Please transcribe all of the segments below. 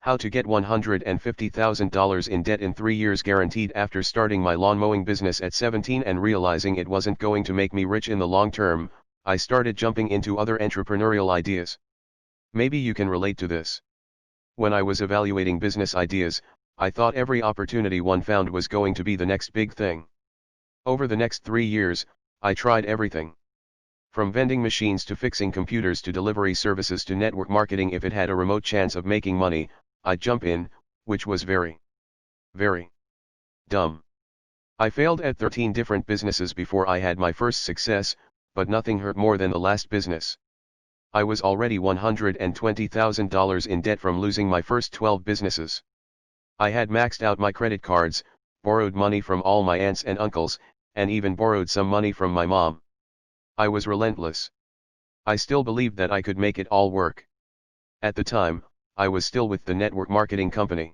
How to get $150,000 in debt in 3 years guaranteed. After starting my lawn mowing business at 17 and realizing it wasn't going to make me rich in the long term, I started jumping into other entrepreneurial ideas. Maybe you can relate to this. When I was evaluating business ideas, I thought every opportunity one found was going to be the next big thing. Over the next 3 years, I tried everything. From vending machines to fixing computers to delivery services to network marketing. If it had a remote chance of making money, I'd jump in, which was very dumb. I failed at 13 different businesses before I had my first success, but nothing hurt more than the last business. I was already $120,000 in debt from losing my first 12 businesses. I had maxed out my credit cards, borrowed money from all my aunts and uncles, and even borrowed some money from my mom. I was relentless. I still believed that I could make it all work. At the time, I was still with the network marketing company.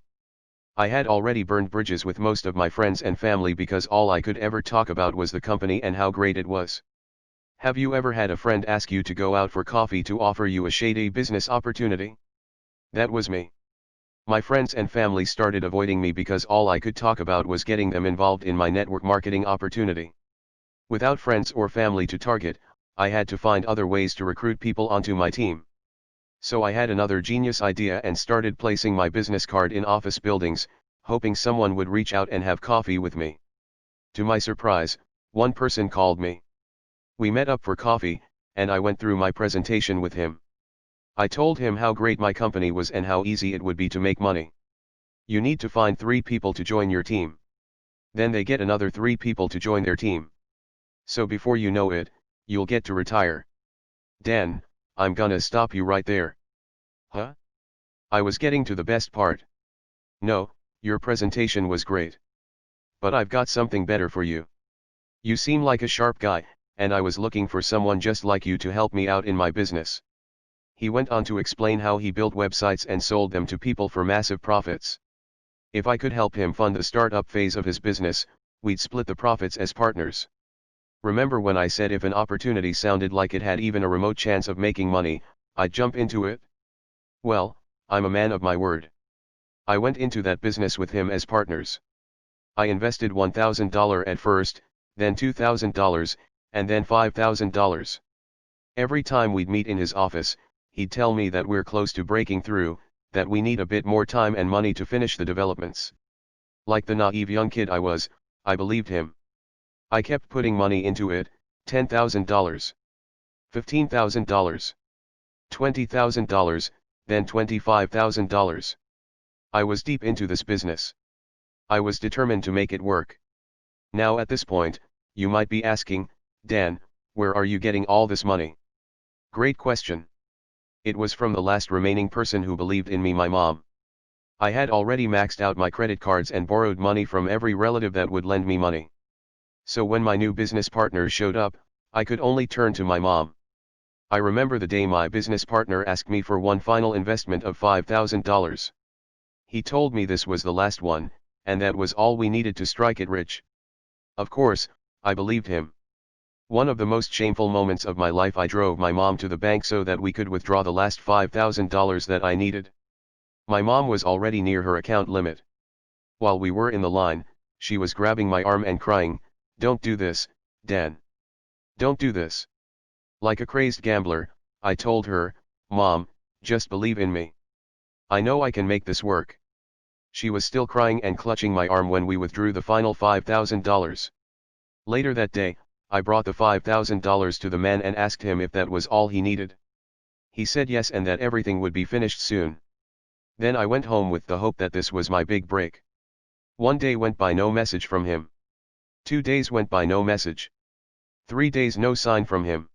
I had already burned bridges with most of my friends and family because all I could ever talk about was the company and how great it was. Have you ever had a friend ask you to go out for coffee to offer you a shady business opportunity? That was me. My friends and family started avoiding me because all I could talk about was getting them involved in my network marketing opportunity. Without friends or family to target, I had to find other ways to recruit people onto my team. So I had another genius idea and started placing my business card in office buildings, hoping someone would reach out and have coffee with me. To my surprise, one person called me. We met up for coffee, and I went through my presentation with him. I told him how great my company was and how easy it would be to make money. You need to find 3 people to join your team. Then they get another 3 people to join their team. So before you know it, you'll get to retire. Dan, I'm gonna stop you right there. Huh? I was getting to the best part. No, your presentation was great. But I've got something better for you. You seem like a sharp guy, and I was looking for someone just like you to help me out in my business. He went on to explain how he built websites and sold them to people for massive profits. If I could help him fund the startup phase of his business, we'd split the profits as partners. Remember when I said if an opportunity sounded like it had even a remote chance of making money, I'd jump into it? Well, I'm a man of my word. I went into that business with him as partners. I invested $1,000 at first, then $2,000, and then $5,000. Every time we'd meet in his office, he'd tell me that we're close to breaking through, that we need a bit more time and money to finish the developments. Like the naive young kid I was, I believed him. I kept putting money into it, $10,000, $15,000, $20,000, then $25,000. I was deep into this business. I was determined to make it work. Now at this point, you might be asking, Dan, where are you getting all this money? Great question. It was from the last remaining person who believed in me, my mom. I had already maxed out my credit cards and borrowed money from every relative that would lend me money. So when my new business partners showed up, I could only turn to my mom. I remember the day my business partner asked me for one final investment of $5,000. He told me this was the last one, and that was all we needed to strike it rich. Of course, I believed him. One of the most shameful moments of my life, I drove my mom to the bank so that we could withdraw the last $5,000 that I needed. My mom was already near her account limit. While we were in the line, she was grabbing my arm and crying, "Don't do this, Dan. Don't do this." Like a crazed gambler, I told her, "Mom, just believe in me. I know I can make this work." She was still crying and clutching my arm when we withdrew the final $5,000. Later that day, I brought the $5,000 to the man and asked him if that was all he needed. He said yes and that everything would be finished soon. Then I went home with the hope that this was my big break. 1 day went by, no message from him. 2 days went by, no message. 3 days, no sign from him.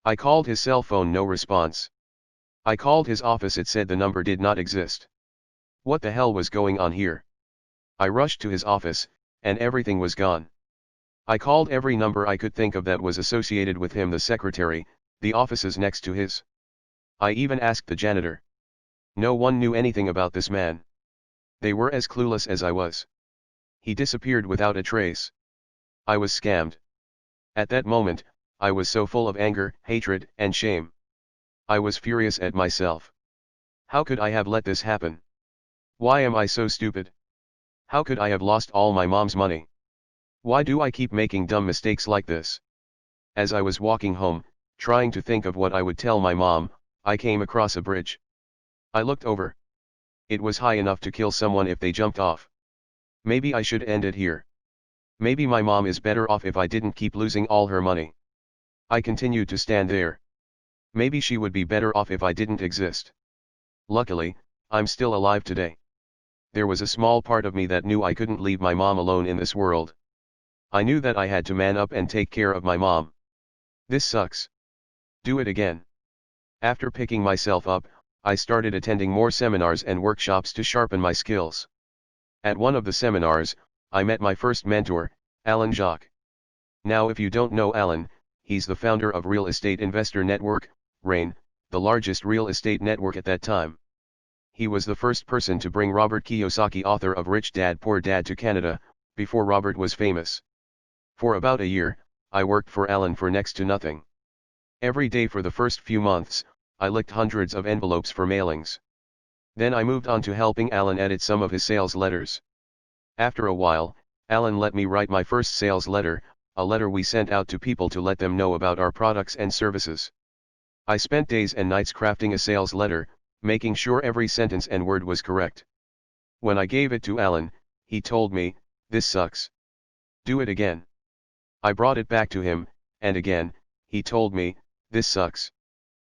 I called his cell phone, no response. I called his office, it said the number did not exist. What the hell was going on here? I rushed to his office, and everything was gone. I called every number I could think of that was associated with him, the secretary, the offices next to his. I even asked the janitor. No one knew anything about this man. They were as clueless as I was. He disappeared without a trace. I was scammed. At that moment, I was so full of anger, hatred, and shame. I was furious at myself. How could I have let this happen? Why am I so stupid? How could I have lost all my mom's money? Why do I keep making dumb mistakes like this? As I was walking home, trying to think of what I would tell my mom, I came across a bridge. I looked over. It was high enough to kill someone if they jumped off. Maybe I should end it here. Maybe my mom is better off if I didn't keep losing all her money. I continued to stand there. Maybe she would be better off if I didn't exist. Luckily, I'm still alive today. There was a small part of me that knew I couldn't leave my mom alone in this world. I knew that I had to man up and take care of my mom. This sucks. Do it again. After picking myself up, I started attending more seminars and workshops to sharpen my skills. At one of the seminars, I met my first mentor, Alan Jacques. Now if you don't know Alan, he's the founder of Real Estate Investor Network, REIN, the largest real estate network at that time. He was the first person to bring Robert Kiyosaki, author of Rich Dad Poor Dad, to Canada, before Robert was famous. For about a year, I worked for Alan for next to nothing. Every day for the first few months, I licked hundreds of envelopes for mailings. Then I moved on to helping Alan edit some of his sales letters. After a while, Alan let me write my first sales letter, a letter we sent out to people to let them know about our products and services. I spent days and nights crafting a sales letter, making sure every sentence and word was correct. When I gave it to Alan, he told me, "This sucks. Do it again." I brought it back to him, and again, he told me, "This sucks.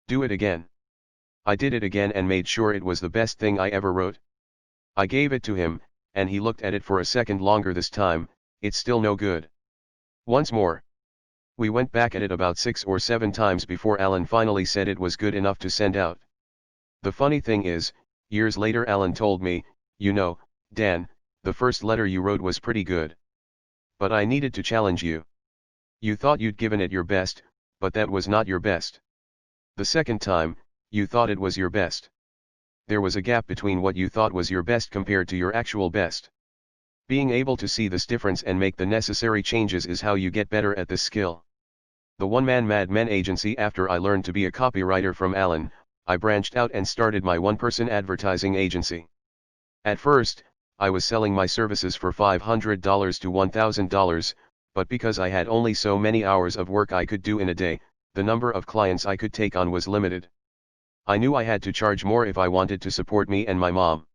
Do it again." I did it again and made sure it was the best thing I ever wrote. I gave it to him, and he looked at it for a second longer this time. "It's still no good." Once more. We went back at it about 6 or 7 times before Alan finally said it was good enough to send out. The funny thing is, years later Alan told me, "You know, Dan, the first letter you wrote was pretty good. But I needed to challenge you. You thought you'd given it your best, but that was not your best. The second time, you thought it was your best. There was a gap between what you thought was your best compared to your actual best. Being able to see this difference and make the necessary changes is how you get better at this skill." The one-man Mad Men agency. After I learned to be a copywriter from Alan, I branched out and started my one-person advertising agency. At first, I was selling my services for $500 to $1,000, but because I had only so many hours of work I could do in a day, the number of clients I could take on was limited. I knew I had to charge more if I wanted to support me and my mom.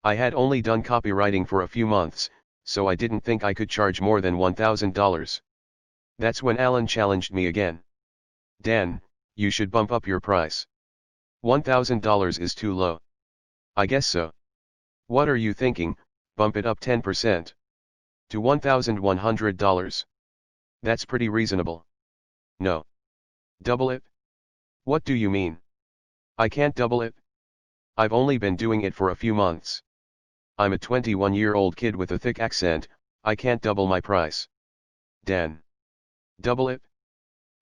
I had only done copywriting for a few months, so I didn't think I could charge more than $1,000. That's when Alan challenged me again. "Dan, you should bump up your price. $1,000 is too low." "I guess so. What are you thinking? Bump it up 10%. To $1,100. That's pretty reasonable." "No. Double it." "What do you mean? I can't double it. I've only been doing it for a few months. I'm a 21-year-old kid with a thick accent. I can't double my price." "Dan. Double it?"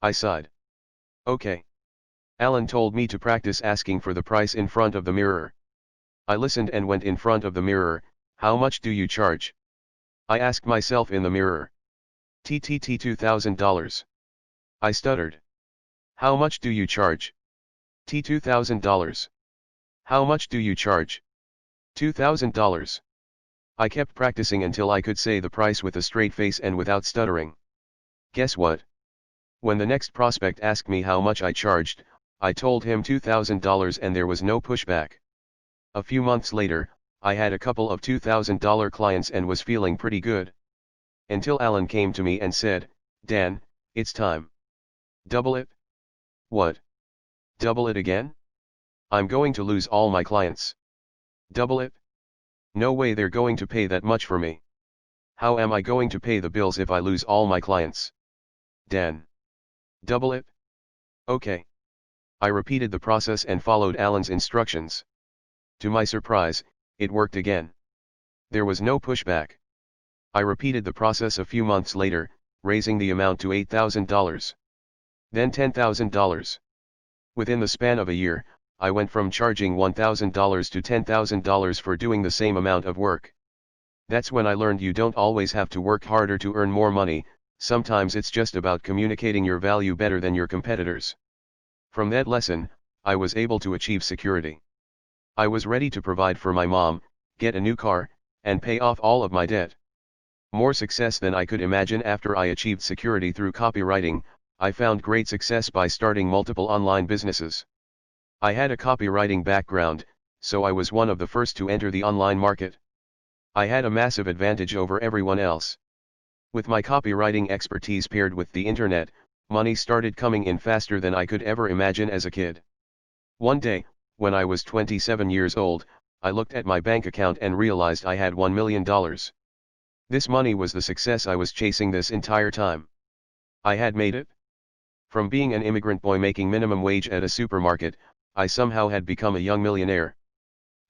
I sighed. "Okay." Alan told me to practice asking for the price in front of the mirror. I listened and went in front of the mirror. "How much do you charge?" I asked myself in the mirror. $2,000. I stuttered. "How much do you charge?" $2,000. "How much do you charge?" $2,000. I kept practicing until I could say the price with a straight face and without stuttering. Guess what? When the next prospect asked me how much I charged, I told him $2,000 and there was no pushback. A few months later, I had a couple of $2,000 clients and was feeling pretty good. Until Alan came to me and said, "Dan, it's time. Double it." "What? Double it again? I'm going to lose all my clients." "Double it? No way they're going to pay that much for me. How am I going to pay the bills if I lose all my clients?" "Dan. Double it?" "Okay." I repeated the process and followed Alan's instructions. To my surprise, it worked again. There was no pushback. I repeated the process a few months later, raising the amount to $8,000. Then $10,000. Within the span of a year, I went from charging $1,000 to $10,000 for doing the same amount of work. That's when I learned you don't always have to work harder to earn more money. Sometimes it's just about communicating your value better than your competitors. From that lesson, I was able to achieve security. I was ready to provide for my mom, get a new car, and pay off all of my debt. More success than I could imagine. After I achieved security through copywriting, I found great success by starting multiple online businesses. I had a copywriting background, so I was one of the first to enter the online market. I had a massive advantage over everyone else. With my copywriting expertise paired with the internet, money started coming in faster than I could ever imagine as a kid. One day, when I was 27 years old, I looked at my bank account and realized I had $1 million. This money was the success I was chasing this entire time. I had made it. From being an immigrant boy making minimum wage at a supermarket, I somehow had become a young millionaire.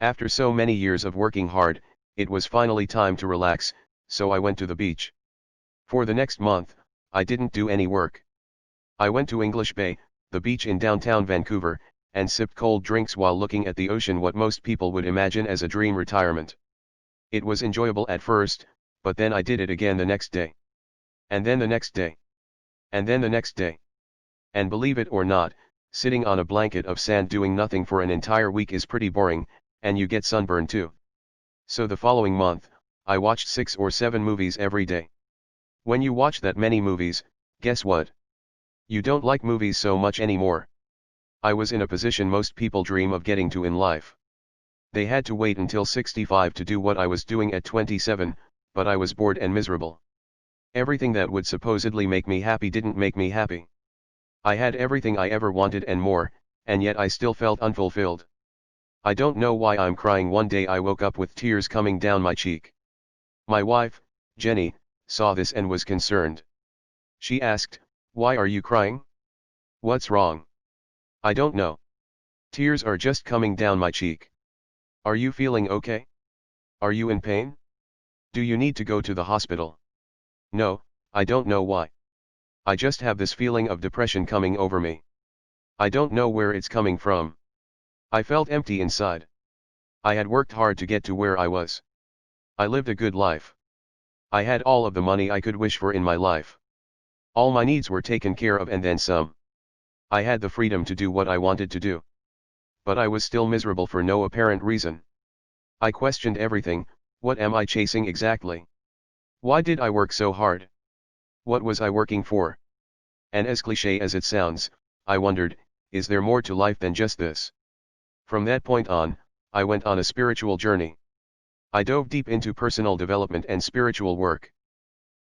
After so many years of working hard, it was finally time to relax, so I went to the beach. For the next month, I didn't do any work. I went to English Bay, the beach in downtown Vancouver, and sipped cold drinks while looking at the ocean, what most people would imagine as a dream retirement. It was enjoyable at first, but then I did it again the next day. And then the next day. And then the next day. And believe it or not, sitting on a blanket of sand doing nothing for an entire week is pretty boring, and you get sunburn too. So the following month, I watched 6 or 7 movies every day. When you watch that many movies, guess what? You don't like movies so much anymore. I was in a position most people dream of getting to in life. They had to wait until 65 to do what I was doing at 27, but I was bored and miserable. Everything that would supposedly make me happy didn't make me happy. I had everything I ever wanted and more, and yet I still felt unfulfilled. I don't know why I'm crying. One day I woke up with tears coming down my cheek. My wife, Jenny, saw this and was concerned. She asked, "Why are you crying? What's wrong?" "I don't know. Tears are just coming down my cheek." "Are you feeling okay? Are you in pain? Do you need to go to the hospital?" "No, I don't know why. I just have this feeling of depression coming over me. I don't know where it's coming from. I felt empty inside. I had worked hard to get to where I was. I lived a good life. I had all of the money I could wish for in my life. All my needs were taken care of and then some. I had the freedom to do what I wanted to do. But I was still miserable for no apparent reason. I questioned everything. What am I chasing exactly? Why did I work so hard? What was I working for? And as cliché as it sounds, I wondered, is there more to life than just this? From that point on, I went on a spiritual journey. I dove deep into personal development and spiritual work.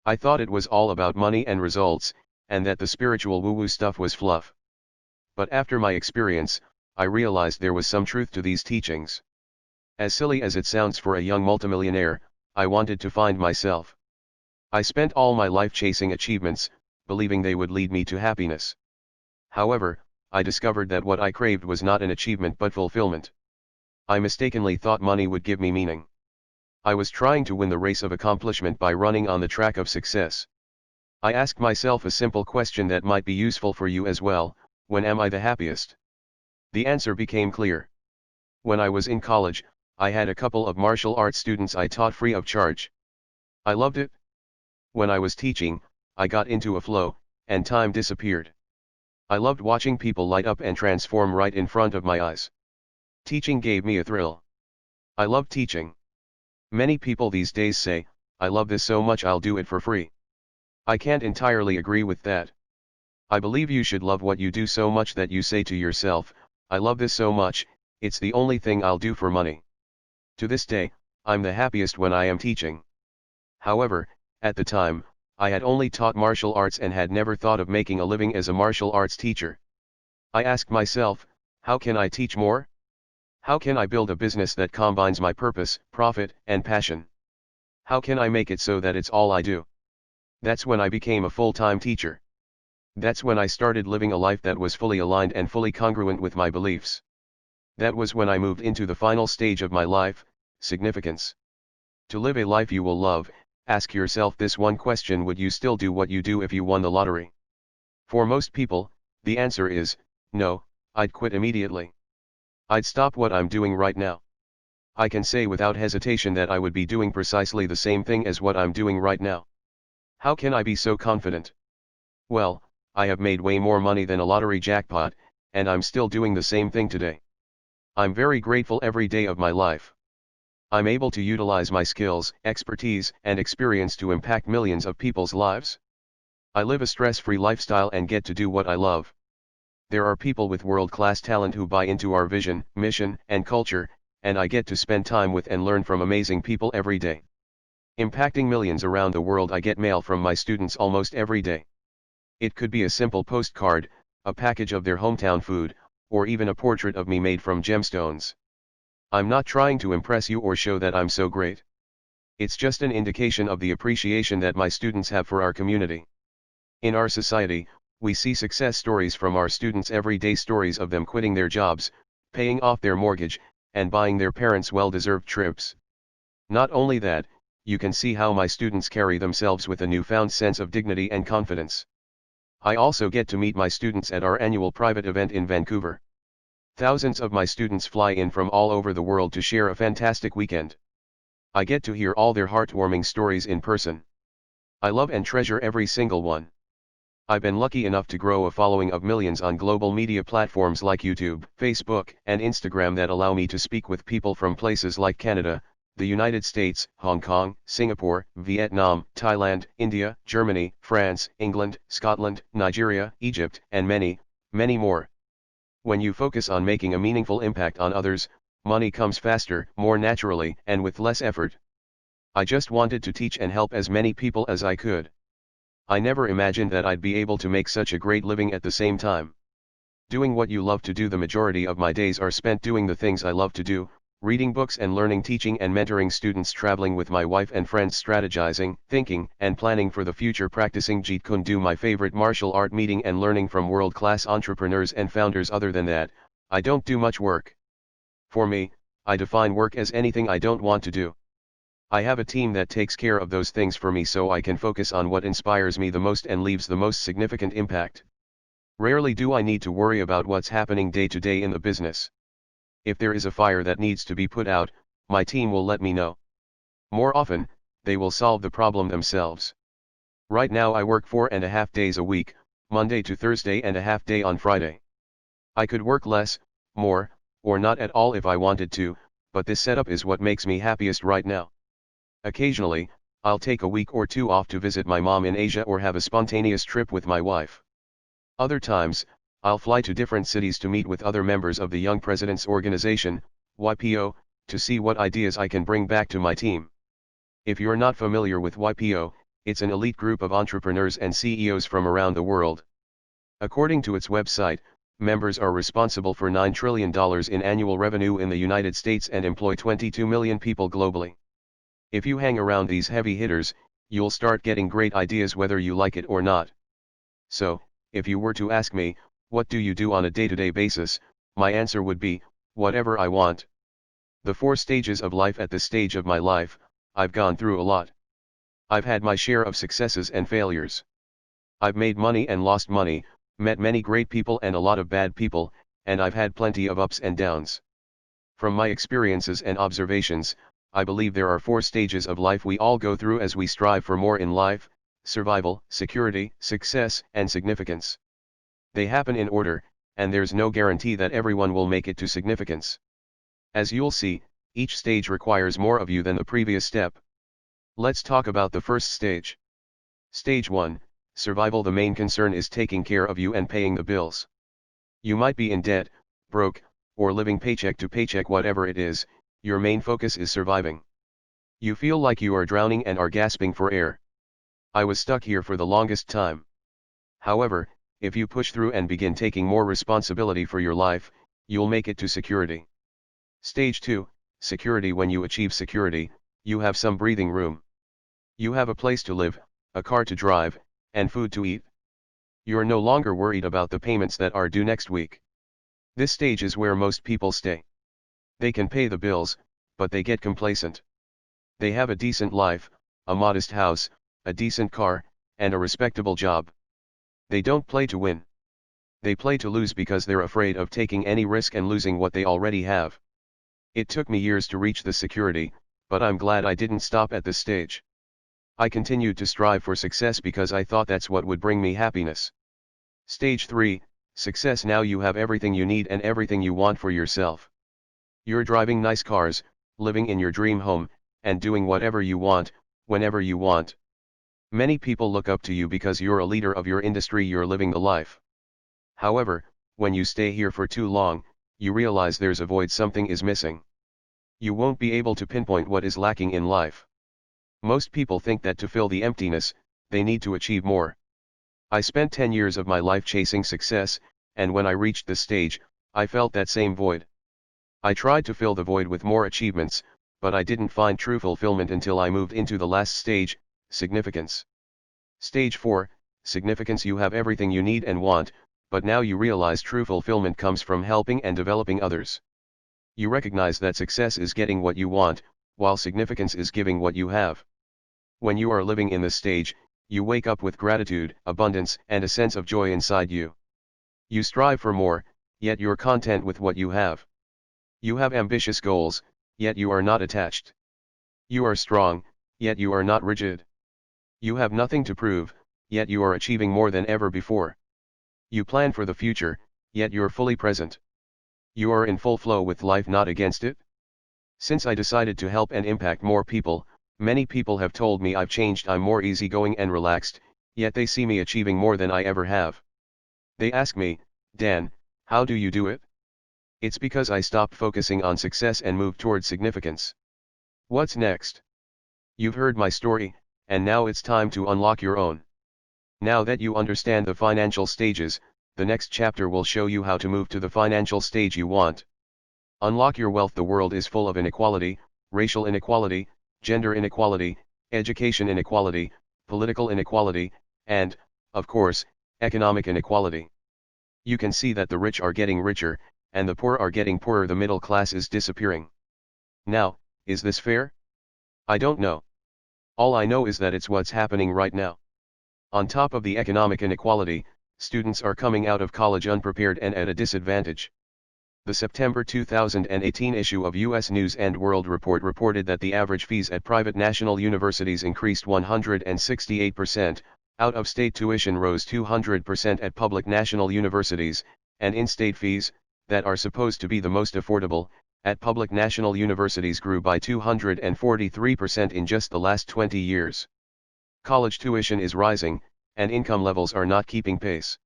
I thought it was all about money and results, and that the spiritual woo-woo stuff was fluff. But after my experience, I realized there was some truth to these teachings. As silly as it sounds for a young multimillionaire, I wanted to find myself. I spent all my life chasing achievements, believing they would lead me to happiness. However, I discovered that what I craved was not an achievement but fulfillment. I mistakenly thought money would give me meaning. I was trying to win the race of accomplishment by running on the track of success. I asked myself a simple question that might be useful for you as well: when am I the happiest? The answer became clear. When I was in college, I had a couple of martial arts students I taught free of charge. I loved it. When I was teaching, I got into a flow, and time disappeared. I loved watching people light up and transform right in front of my eyes. Teaching gave me a thrill. I loved teaching. Many people these days say, "I love this so much I'll do it for free." I can't entirely agree with that. I believe you should love what you do so much that you say to yourself, "I love this so much, it's the only thing I'll do for money." To this day, I'm the happiest when I am teaching. However, at the time, I had only taught martial arts and had never thought of making a living as a martial arts teacher. I asked myself, how can I teach more? How can I build a business that combines my purpose, profit, and passion? How can I make it so that it's all I do? That's when I became a full-time teacher. That's when I started living a life that was fully aligned and fully congruent with my beliefs. That was when I moved into the final stage of my life, significance. To live a life you will love, ask yourself this one question: would you still do what you do if you won the lottery? For most people, the answer is, no, I'd quit immediately. I'd stop what I'm doing right now. I can say without hesitation that I would be doing precisely the same thing as what I'm doing right now. How can I be so confident? Well, I have made way more money than a lottery jackpot, and I'm still doing the same thing today. I'm very grateful every day of my life. I'm able to utilize my skills, expertise, and experience to impact millions of people's lives. I live a stress-free lifestyle and get to do what I love. There are people with world-class talent who buy into our vision, mission, and culture, and I get to spend time with and learn from amazing people every day. Impacting millions around the world. I get mail from my students almost every day. It could be a simple postcard, a package of their hometown food, or even a portrait of me made from gemstones. I'm not trying to impress you or show that I'm so great. It's just an indication of the appreciation that my students have for our community. In our society, we see success stories from our students every day, stories of them quitting their jobs, paying off their mortgage, and buying their parents well-deserved trips. Not only that, you can see how my students carry themselves with a newfound sense of dignity and confidence. I also get to meet my students at our annual private event in Vancouver. Thousands of my students fly in from all over the world to share a fantastic weekend. I get to hear all their heartwarming stories in person. I love and treasure every single one. I've been lucky enough to grow a following of millions on global media platforms like YouTube, Facebook, and Instagram that allow me to speak with people from places like Canada, the United States, Hong Kong, Singapore, Vietnam, Thailand, India, Germany, France, England, Scotland, Nigeria, Egypt, and many, many more. When you focus on making a meaningful impact on others, money comes faster, more naturally, and with less effort. I just wanted to teach and help as many people as I could. I never imagined that I'd be able to make such a great living at the same time. Doing what you love to do. The majority of my days are spent doing the things I love to do, reading books and learning, teaching and mentoring students, traveling with my wife and friends, strategizing, thinking, and planning for the future, practicing Jeet Kune Do, my favorite martial art, meeting and learning from world-class entrepreneurs and founders. Other than that, I don't do much work. For me, I define work as anything I don't want to do. I have a team that takes care of those things for me so I can focus on what inspires me the most and leaves the most significant impact. Rarely do I need to worry about what's happening day to day in the business. If there is a fire that needs to be put out, my team will let me know. More often, they will solve the problem themselves. Right now I work 4.5 days a week, Monday to Thursday, and a half day on Friday. I could work less, more, or not at all if I wanted to, but this setup is what makes me happiest right now. Occasionally, I'll take a week or two off to visit my mom in Asia or have a spontaneous trip with my wife. Other times, I'll fly to different cities to meet with other members of the Young Presidents Organization, YPO, to see what ideas I can bring back to my team. If you're not familiar with YPO, it's an elite group of entrepreneurs and CEOs from around the world. According to its website, members are responsible for $9 trillion in annual revenue in the United States and employ 22 million people globally. If you hang around these heavy hitters, you'll start getting great ideas whether you like it or not. So, if you were to ask me, what do you do on a day-to-day basis, my answer would be, whatever I want. The 4 stages of life. At this stage of my life, I've gone through a lot. I've had my share of successes and failures. I've made money and lost money, met many great people and a lot of bad people, and I've had plenty of ups and downs. From my experiences and observations, I believe there are 4 stages of life we all go through as we strive for more in life: survival, security, success, and significance. They happen in order, and there's no guarantee that everyone will make it to significance. As you'll see, each stage requires more of you than the previous step. Let's talk about the first stage. Stage 1, survival. The main concern is taking care of you and paying the bills. You might be in debt, broke, or living paycheck to paycheck. Whatever it is, your main focus is surviving. You feel like you are drowning and are gasping for air. I was stuck here for the longest time. However, if you push through and begin taking more responsibility for your life, you'll make it to security. Stage 2, security. When you achieve security, you have some breathing room. You have a place to live, a car to drive, and food to eat. You're no longer worried about the payments that are due next week. This stage is where most people stay. They can pay the bills, but they get complacent. They have a decent life, a modest house, a decent car, and a respectable job. They don't play to win. They play to lose because they're afraid of taking any risk and losing what they already have. It took me years to reach this security, but I'm glad I didn't stop at this stage. I continued to strive for success because I thought that's what would bring me happiness. Stage 3, success. Now you have everything you need and everything you want for yourself. You're driving nice cars, living in your dream home, and doing whatever you want, whenever you want. Many people look up to you because you're a leader of your industry, you're living the life. However, when you stay here for too long, you realize there's a void, something is missing. You won't be able to pinpoint what is lacking in life. Most people think that to fill the emptiness, they need to achieve more. I spent 10 years of my life chasing success, and when I reached this stage, I felt that same void. I tried to fill the void with more achievements, but I didn't find true fulfillment until I moved into the last stage, significance. Stage 4, significance. You have everything you need and want, but now you realize true fulfillment comes from helping and developing others. You recognize that success is getting what you want, while significance is giving what you have. When you are living in this stage, you wake up with gratitude, abundance, and a sense of joy inside you. You strive for more, yet you're content with what you have. You have ambitious goals, yet you are not attached. You are strong, yet you are not rigid. You have nothing to prove, yet you are achieving more than ever before. You plan for the future, yet you're fully present. You are in full flow with life, not against it. Since I decided to help and impact more people, many people have told me I've changed, I'm more easygoing and relaxed, yet they see me achieving more than I ever have. They ask me, Dan, how do you do it? It's because I stopped focusing on success and moved towards significance. What's next? You've heard my story, and now it's time to unlock your own. Now that you understand the financial stages, the next chapter will show you how to move to the financial stage you want. Unlock your wealth. The world is full of inequality, racial inequality, gender inequality, education inequality, political inequality, and, of course, economic inequality. You can see that the rich are getting richer, and the poor are getting poorer. The middle class is disappearing. Now, is this fair? I don't know. All I know is that it's what's happening right now. On top of the economic inequality, students are coming out of college unprepared and at a disadvantage. The September 2018 issue of U.S. News & World Report reported that the average fees at private national universities increased 168%, out-of-state tuition rose 200% at public national universities, and in-state fees, that are supposed to be the most affordable, at public national universities grew by 243% in just the last 20 years. College tuition is rising, and income levels are not keeping pace.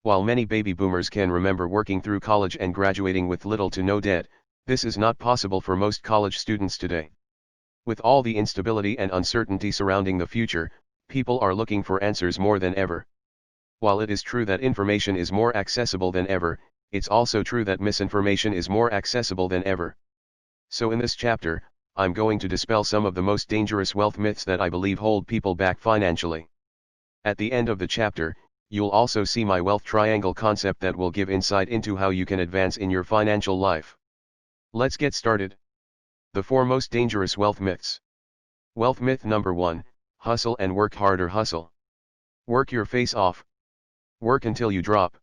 While many baby boomers can remember working through college and graduating with little to no debt, this is not possible for most college students today. With all the instability and uncertainty surrounding the future, people are looking for answers more than ever. While it is true that information is more accessible than ever, it's also true that misinformation is more accessible than ever. So in this chapter, I'm going to dispel some of the most dangerous wealth myths that I believe hold people back financially. At the end of the chapter, you'll also see my wealth triangle concept that will give insight into how you can advance in your financial life. Let's get started. The 4 most dangerous wealth myths. Wealth myth number 1, hustle and work harder. Hustle. Work your face off. Work until you drop.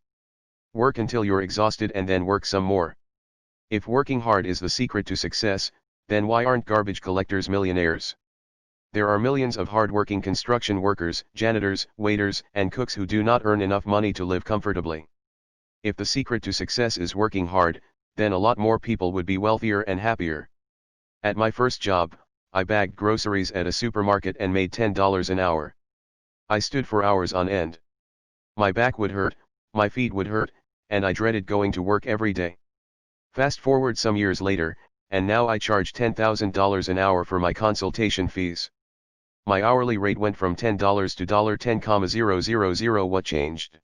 Work until you're exhausted and then work some more. If working hard is the secret to success, then why aren't garbage collectors millionaires? There are millions of hard-working construction workers, janitors, waiters, and cooks who do not earn enough money to live comfortably. If the secret to success is working hard, then a lot more people would be wealthier and happier. At my first job, I bagged groceries at a supermarket and made $10 an hour. I stood for hours on end. My back would hurt, my feet would hurt, and I dreaded going to work every day. Fast forward some years later, and now I charge $10,000 an hour for my consultation fees. My hourly rate went from $10 to $10,000. What changed?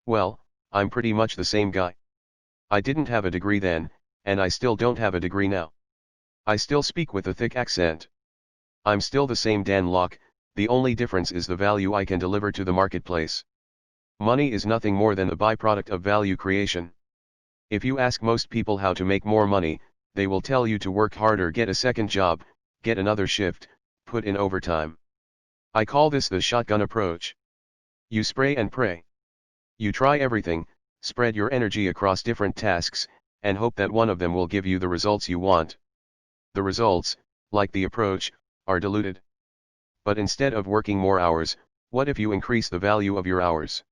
Well, I'm pretty much the same guy. I didn't have a degree then, and I still don't have a degree now. I still speak with a thick accent. I'm still the same Dan Lok, the only difference is the value I can deliver to the marketplace. Money is nothing more than the byproduct of value creation. If you ask most people how to make more money, they will tell you to work harder, get a second job, get another shift, put in overtime. I call this the shotgun approach. You spray and pray. You try everything, spread your energy across different tasks, and hope that one of them will give you the results you want. The results, like the approach, are diluted. But instead of working more hours, what if you increase the value of your hours?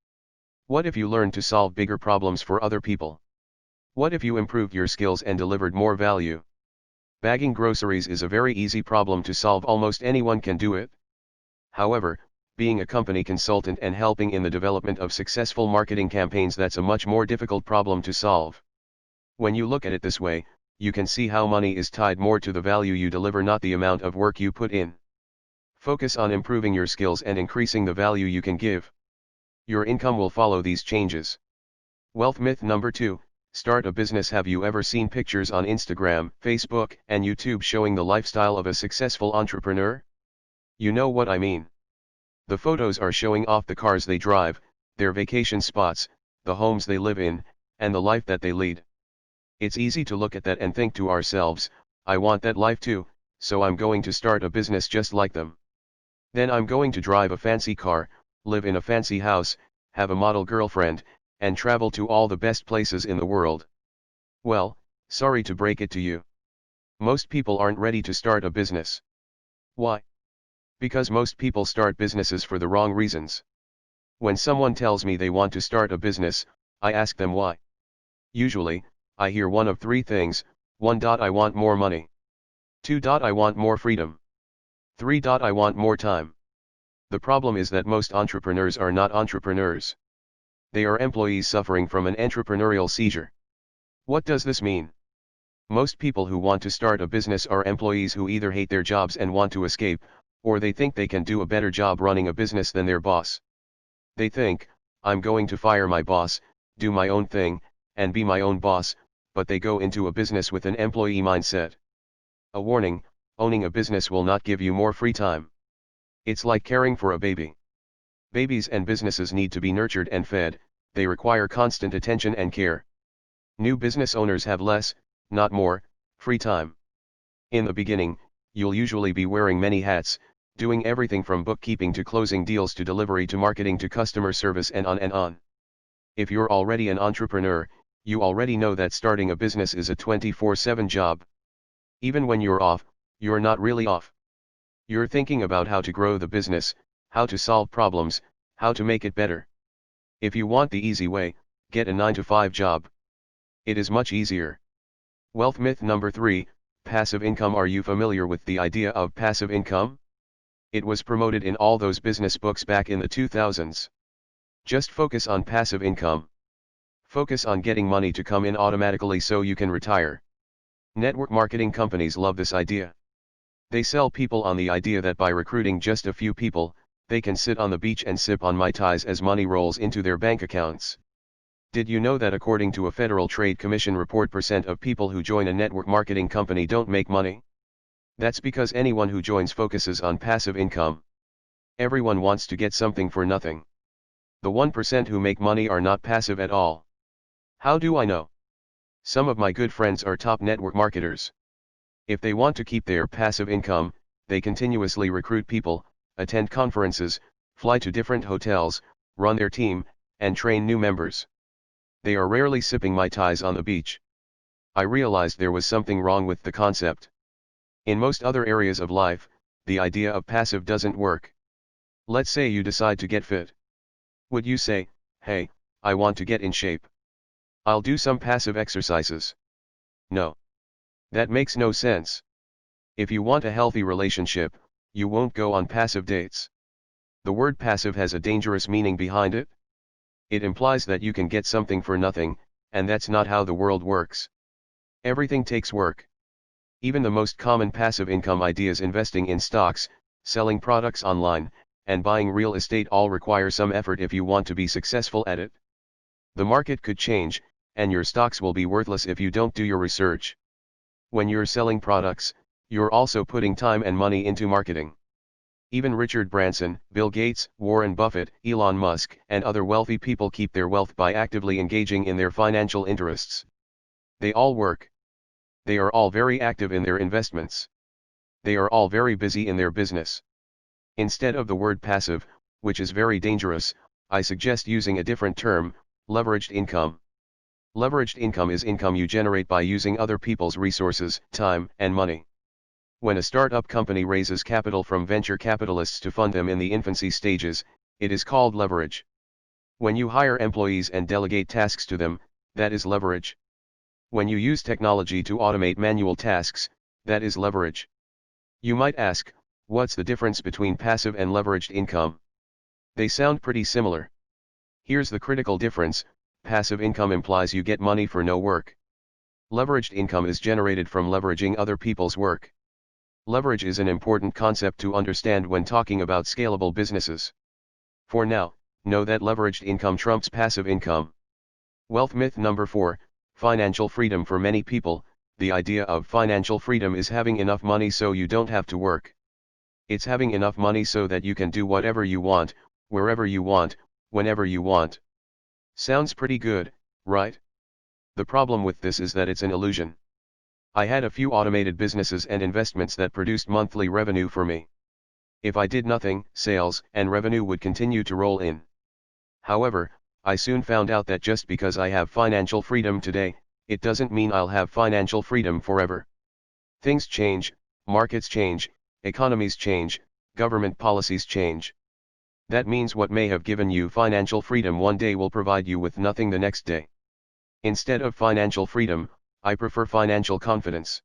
What if you learn to solve bigger problems for other people? What if you improved your skills and delivered more value? Bagging groceries is a very easy problem to solve. Almost anyone can do it. However, being a company consultant and helping in the development of successful marketing campaigns, that's a much more difficult problem to solve. When you look at it this way, you can see how money is tied more to the value you deliver, not the amount of work you put in. Focus on improving your skills and increasing the value you can give. Your income will follow these changes. Wealth myth number 2, start a business. Have you ever seen pictures on Instagram, Facebook, and YouTube showing the lifestyle of a successful entrepreneur? You know what I mean. The photos are showing off the cars they drive, their vacation spots, the homes they live in, and the life that they lead. It's easy to look at that and think to ourselves, I want that life too, so I'm going to start a business just like them. Then I'm going to drive a fancy car, live in a fancy house, have a model girlfriend, and travel to all the best places in the world. Well, sorry to break it to you. Most people aren't ready to start a business. Why? Because most people start businesses for the wrong reasons. When someone tells me they want to start a business, I ask them why. Usually, I hear one of 3 things: 1. I want more money. 2. I want more freedom. 3. I want more time. The problem is that most entrepreneurs are not entrepreneurs. They are employees suffering from an entrepreneurial seizure. What does this mean? Most people who want to start a business are employees who either hate their jobs and want to escape, or they think they can do a better job running a business than their boss. They think, I'm going to fire my boss, do my own thing, and be my own boss, but they go into a business with an employee mindset. A warning: owning a business will not give you more free time. It's like caring for a baby. Babies and businesses need to be nurtured and fed, they require constant attention and care. New business owners have less, not more, free time. In the beginning, you'll usually be wearing many hats, doing everything from bookkeeping to closing deals to delivery to marketing to customer service and on and on. If you're already an entrepreneur, you already know that starting a business is a 24/7 job. Even when you're off, you're not really off. You're thinking about how to grow the business, how to solve problems, how to make it better. If you want the easy way, get a 9-to-5 job. It is much easier. Wealth myth number 3, passive income. Are you familiar with the idea of passive income? It was promoted in all those business books back in the 2000s. Just focus on passive income. Focus on getting money to come in automatically so you can retire. Network marketing companies love this idea. They sell people on the idea that by recruiting just a few people, they can sit on the beach and sip on Mai Tais as money rolls into their bank accounts. Did you know that according to a Federal Trade Commission report, % of people who join a network marketing company don't make money? That's because anyone who joins focuses on passive income. Everyone wants to get something for nothing. The 1% who make money are not passive at all. How do I know? Some of my good friends are top network marketers. If they want to keep their passive income, they continuously recruit people, attend conferences, fly to different hotels, run their team, and train new members. They are rarely sipping Mai Tais on the beach. I realized there was something wrong with the concept. In most other areas of life, the idea of passive doesn't work. Let's say you decide to get fit. Would you say, hey, I want to get in shape. I'll do some passive exercises? No. That makes no sense. If you want a healthy relationship, you won't go on passive dates. The word passive has a dangerous meaning behind it. It implies that you can get something for nothing, and that's not how the world works. Everything takes work. Even the most common passive income ideas, investing in stocks, selling products online, and buying real estate, all require some effort if you want to be successful at it. The market could change, and your stocks will be worthless if you don't do your research. When you're selling products, you're also putting time and money into marketing. Even Richard Branson, Bill Gates, Warren Buffett, Elon Musk, and other wealthy people keep their wealth by actively engaging in their financial interests. They all work. They are all very active in their investments. They are all very busy in their business. Instead of the word passive, which is very dangerous, I suggest using a different term: leveraged income. Leveraged income is income you generate by using other people's resources, time, and money. When a startup company raises capital from venture capitalists to fund them in the infancy stages, it is called leverage. When you hire employees and delegate tasks to them, that is leverage. When you use technology to automate manual tasks, That is leverage. You might ask, what's the difference between passive and leveraged income? They sound pretty similar. Here's the critical difference: passive income implies you get money for no work. Leveraged income is generated from leveraging other people's work. Leverage is an important concept to understand when talking about scalable businesses. For now, know that leveraged income trumps passive income. Wealth myth number 4, financial freedom. For many people, the idea of financial freedom is having enough money so you don't have to work. It's having enough money so that you can do whatever you want, wherever you want, whenever you want. Sounds pretty good, right? The problem with this is that it's an illusion. I had a few automated businesses and investments that produced monthly revenue for me. If I did nothing, sales and revenue would continue to roll in. However, I soon found out that just because I have financial freedom today, it doesn't mean I'll have financial freedom forever. Things change, markets change, economies change, government policies change. That means what may have given you financial freedom one day will provide you with nothing the next day. Instead of financial freedom, I prefer financial confidence.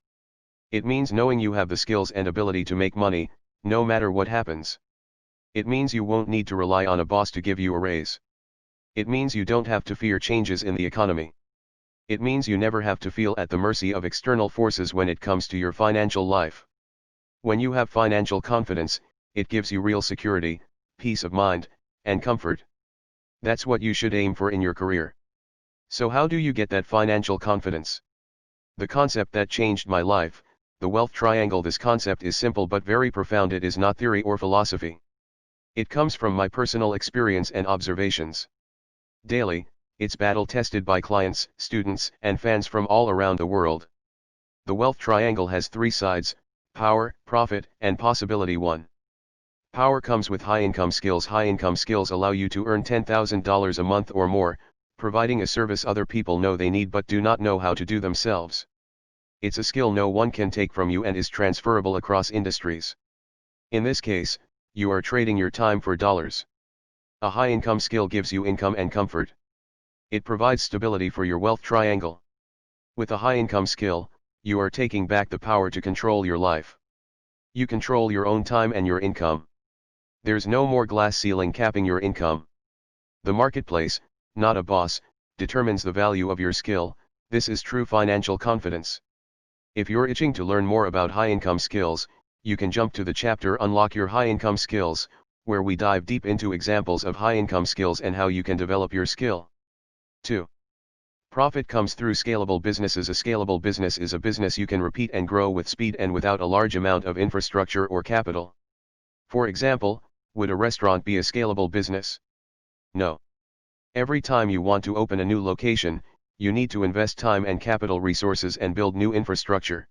It means knowing you have the skills and ability to make money, no matter what happens. It means you won't need to rely on a boss to give you a raise. It means you don't have to fear changes in the economy. It means you never have to feel at the mercy of external forces when it comes to your financial life. When you have financial confidence, it gives you real security, peace of mind, and comfort. That's what you should aim for in your career. So how do you get that financial confidence? The concept that changed my life, the wealth triangle. This concept is simple but very profound. It is not theory or philosophy. It comes from my personal experience and observations. Daily, it's battle-tested by clients, students, and fans from all around the world. The wealth triangle has 3 sides: power, profit, and possibility. 1. Power comes with high-income skills. High-income skills allow you to earn $10,000 a month or more, providing a service other people know they need but do not know how to do themselves. It's a skill no one can take from you and is transferable across industries. In this case, you are trading your time for dollars. A high-income skill gives you income and comfort. It provides stability for your wealth triangle. With a high-income skill, you are taking back the power to control your life. You control your own time and your income. There's no more glass ceiling capping your income. The marketplace, not a boss, determines the value of your skill. This is true financial confidence. If you're itching to learn more about high-income skills, you can jump to the chapter Unlock Your High-Income Skills, where we dive deep into examples of high-income skills and how you can develop your skill. 2. Profit comes through scalable businesses. A scalable business is a business you can repeat and grow with speed and without a large amount of infrastructure or capital. For example, would a restaurant be a scalable business? No. Every time you want to open a new location, you need to invest time and capital resources and build new infrastructure.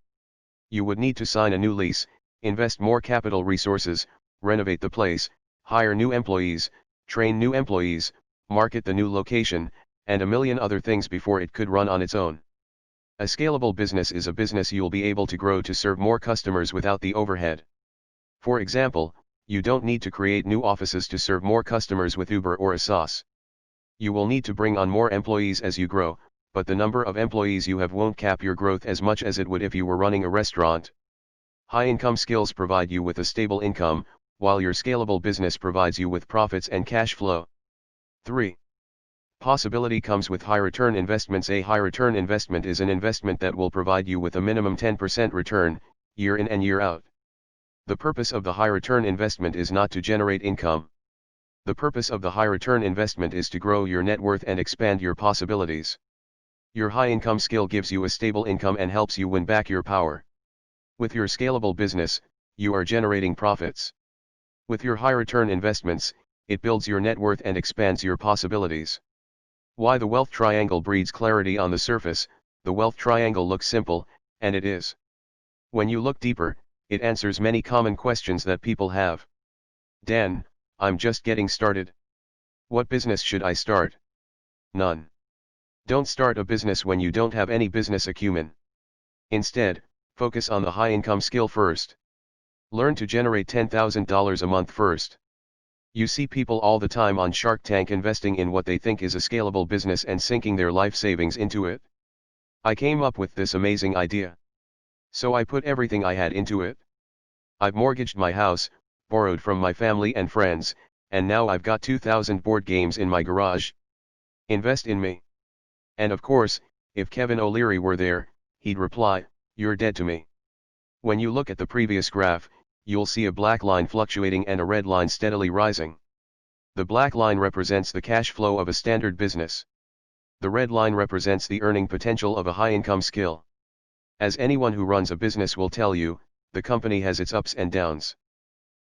You would need to sign a new lease, invest more capital resources, renovate the place, hire new employees, train new employees, market the new location, and a million other things before it could run on its own. A scalable business is a business you'll be able to grow to serve more customers without the overhead. For example, you don't need to create new offices to serve more customers with Uber or a SaaS. You will need to bring on more employees as you grow, but the number of employees you have won't cap your growth as much as it would if you were running a restaurant. High-income skills provide you with a stable income, while your scalable business provides you with profits and cash flow. 3. Possibility comes with high-return investments. A high-return investment is an investment that will provide you with a minimum 10% return, year in and year out. The purpose of the high-return investment is not to generate income. The purpose of the high-return investment is to grow your net worth and expand your possibilities. Your high-income skill gives you a stable income and helps you win back your power. With your scalable business, you are generating profits. With your high-return investments, it builds your net worth and expands your possibilities. Why the wealth triangle breeds clarity? On the surface, the wealth triangle looks simple, and it is. When you look deeper, it answers many common questions that people have. Dan, I'm just getting started. What business should I start? None. Don't start a business when you don't have any business acumen. Instead, focus on the high-income skill first. Learn to generate $10,000 a month first. You see people all the time on Shark Tank investing in what they think is a scalable business and sinking their life savings into it. I came up with this amazing idea. So I put everything I had into it. I've mortgaged my house, borrowed from my family and friends, and now I've got 2,000 board games in my garage. Invest in me. And of course, if Kevin O'Leary were there, he'd reply, "You're dead to me." When you look at the previous graph, you'll see a black line fluctuating and a red line steadily rising. The black line represents the cash flow of a standard business. The red line represents the earning potential of a high-income skill. As anyone who runs a business will tell you, the company has its ups and downs.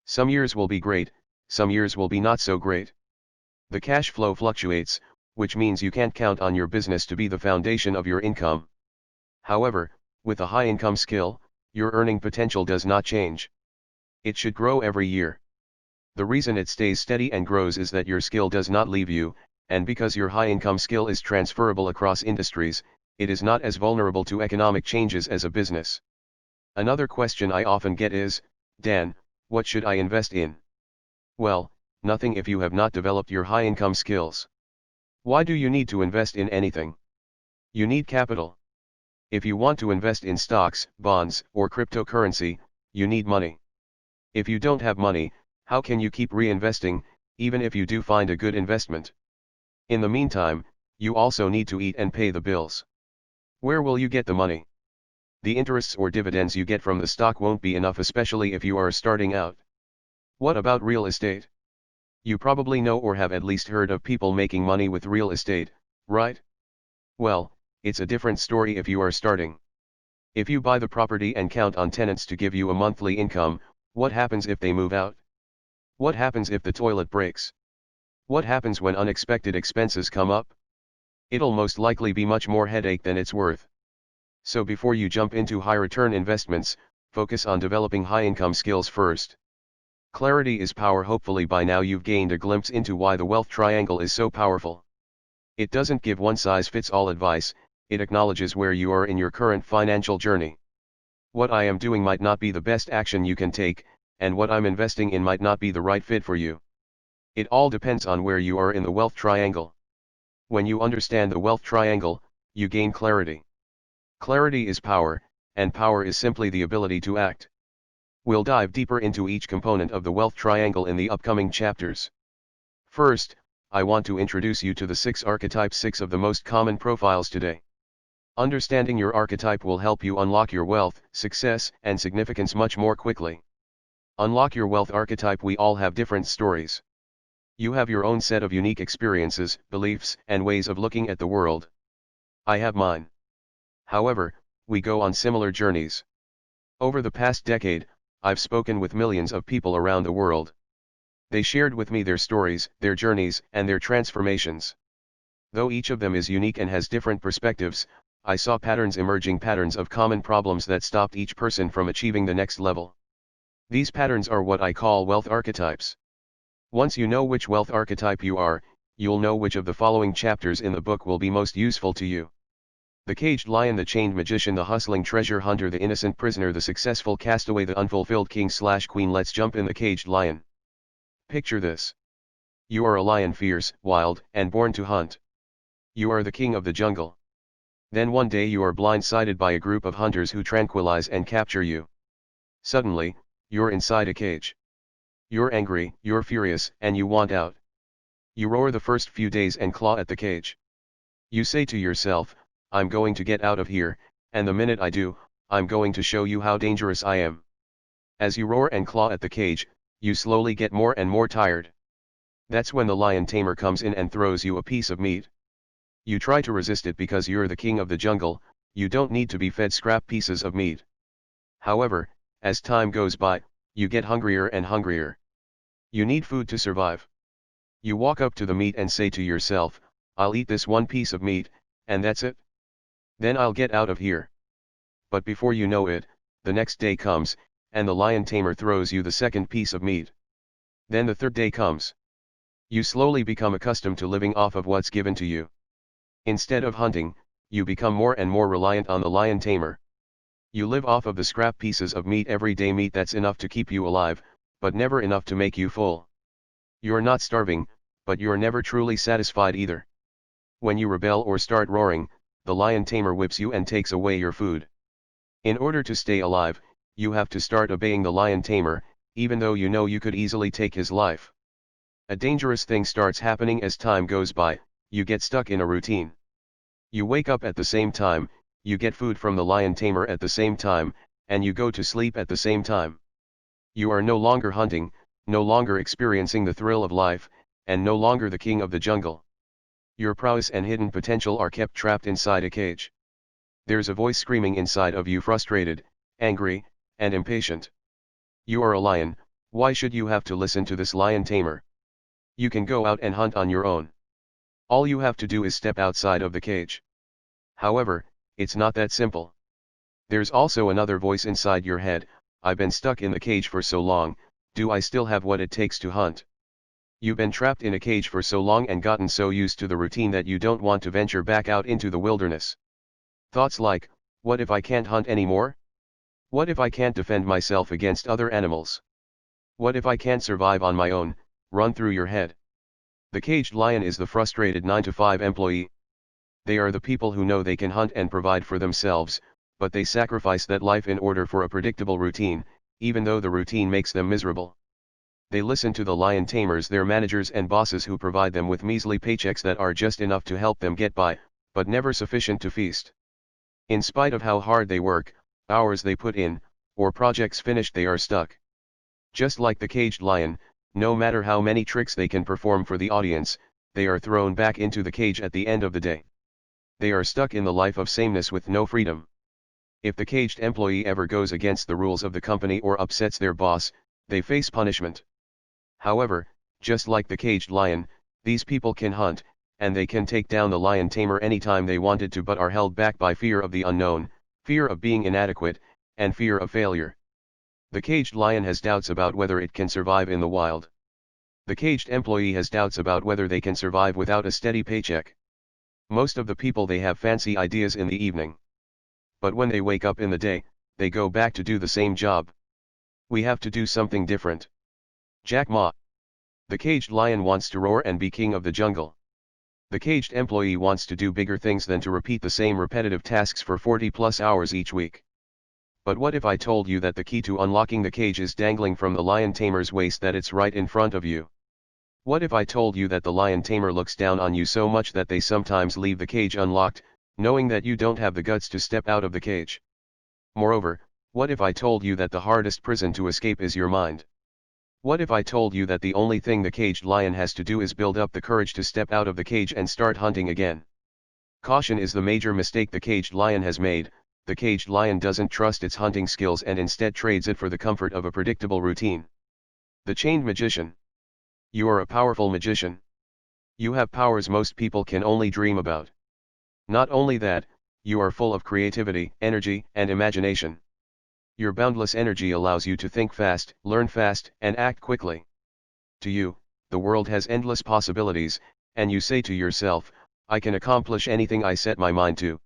Some years will be great, some years will be not so great. The cash flow fluctuates, which means you can't count on your business to be the foundation of your income. However, with a high-income skill, your earning potential does not change. It should grow every year. The reason it stays steady and grows is that your skill does not leave you, and because your high-income skill is transferable across industries, it is not as vulnerable to economic changes as a business. Another question I often get is, "Dan, what should I invest in?" Well, nothing if you have not developed your high-income skills. Why do you need to invest in anything? You need capital. If you want to invest in stocks, bonds, or cryptocurrency, you need money. If you don't have money, how can you keep reinvesting, even if you do find a good investment? In the meantime, you also need to eat and pay the bills. Where will you get the money? The interests or dividends you get from the stock won't be enough, especially if you are starting out. What about real estate? You probably know or have at least heard of people making money with real estate, right? Well, it's a different story if you are starting. If you buy the property and count on tenants to give you a monthly income, what happens if they move out? What happens if the toilet breaks? What happens when unexpected expenses come up? It'll most likely be much more headache than it's worth. So before you jump into high-return investments, focus on developing high-income skills first. Clarity is power. Hopefully by now you've gained a glimpse into why the wealth triangle is so powerful. It doesn't give one-size-fits-all advice, it acknowledges where you are in your current financial journey. What I am doing might not be the best action you can take, and what I'm investing in might not be the right fit for you. It all depends on where you are in the wealth triangle. When you understand the wealth triangle, you gain clarity. Clarity is power, and power is simply the ability to act. We'll dive deeper into each component of the wealth triangle in the upcoming chapters. First, I want to introduce you to the 6 archetypes, 6 of the most common profiles today. Understanding your archetype will help you unlock your wealth, success, and significance much more quickly. Unlock your wealth archetype. We all have different stories. You have your own set of unique experiences, beliefs, and ways of looking at the world. I have mine. However, we go on similar journeys. Over the past decade, I've spoken with millions of people around the world. They shared with me their stories, their journeys, and their transformations. Though each of them is unique and has different perspectives, I saw emerging patterns of common problems that stopped each person from achieving the next level. These patterns are what I call wealth archetypes. Once you know which wealth archetype you are, you'll know which of the following chapters in the book will be most useful to you. The caged lion, the chained magician, the hustling treasure hunter, the innocent prisoner, the successful castaway, the unfulfilled king/queen. Let's jump in the caged lion. Picture this. You are a lion, fierce, wild, and born to hunt. You are the king of the jungle. Then one day you are blindsided by a group of hunters who tranquilize and capture you. Suddenly, you're inside a cage. You're angry, you're furious, and you want out. You roar the first few days and claw at the cage. You say to yourself, "I'm going to get out of here, and the minute I do, I'm going to show you how dangerous I am." As you roar and claw at the cage, you slowly get more and more tired. That's when the lion tamer comes in and throws you a piece of meat. You try to resist it because you're the king of the jungle, you don't need to be fed scrap pieces of meat. However, as time goes by, you get hungrier and hungrier. You need food to survive. You walk up to the meat and say to yourself, "I'll eat this one piece of meat, and that's it. Then I'll get out of here." But before you know it, the next day comes, and the lion tamer throws you the second piece of meat. Then the third day comes. You slowly become accustomed to living off of what's given to you. Instead of hunting, you become more and more reliant on the lion tamer. You live off of the scrap pieces of meat every day, meat that's enough to keep you alive, but never enough to make you full. You're not starving, but you're never truly satisfied either. When you rebel or start roaring, the lion tamer whips you and takes away your food. In order to stay alive, you have to start obeying the lion tamer, even though you know you could easily take his life. A dangerous thing starts happening as time goes by. You get stuck in a routine. You wake up at the same time, you get food from the lion tamer at the same time, and you go to sleep at the same time. You are no longer hunting, no longer experiencing the thrill of life, and no longer the king of the jungle. Your prowess and hidden potential are kept trapped inside a cage. There's a voice screaming inside of you, frustrated, angry, and impatient. You are a lion, why should you have to listen to this lion tamer? You can go out and hunt on your own. All you have to do is step outside of the cage. However, it's not that simple. There's also another voice inside your head. I've been stuck in the cage for so long, do I still have what it takes to hunt? You've been trapped in a cage for so long and gotten so used to the routine that you don't want to venture back out into the wilderness. Thoughts like, what if I can't hunt anymore? What if I can't defend myself against other animals? What if I can't survive on my own, run through your head? The caged lion is the frustrated 9-to-5 employee. They are the people who know they can hunt and provide for themselves, but they sacrifice that life in order for a predictable routine, even though the routine makes them miserable. They listen to the lion tamers, their managers and bosses, who provide them with measly paychecks that are just enough to help them get by, but never sufficient to feast. In spite of how hard they work, hours they put in, or projects finished, they are stuck. Just like the caged lion, no matter how many tricks they can perform for the audience, they are thrown back into the cage at the end of the day. They are stuck in the life of sameness with no freedom. If the caged employee ever goes against the rules of the company or upsets their boss, they face punishment. However, just like the caged lion, these people can hunt, and they can take down the lion tamer anytime they wanted to, but are held back by fear of the unknown, fear of being inadequate, and fear of failure. The caged lion has doubts about whether it can survive in the wild. The caged employee has doubts about whether they can survive without a steady paycheck. Most of the people, they have fancy ideas in the evening. But when they wake up in the day, they go back to do the same job. We have to do something different. Jack Ma. The caged lion wants to roar and be king of the jungle. The caged employee wants to do bigger things than to repeat the same repetitive tasks for 40+ hours each week. But what if I told you that the key to unlocking the cage is dangling from the lion tamer's waist, that it's right in front of you? What if I told you that the lion tamer looks down on you so much that they sometimes leave the cage unlocked, knowing that you don't have the guts to step out of the cage? Moreover, what if I told you that the hardest prison to escape is your mind? What if I told you that the only thing the caged lion has to do is build up the courage to step out of the cage and start hunting again? Caution is the major mistake the caged lion has made. The caged lion doesn't trust its hunting skills and instead trades it for the comfort of a predictable routine. The chained magician. You are a powerful magician. You have powers most people can only dream about. Not only that, you are full of creativity, energy, and imagination. Your boundless energy allows you to think fast, learn fast, and act quickly. To you, the world has endless possibilities, and you say to yourself, I can accomplish anything I set my mind to.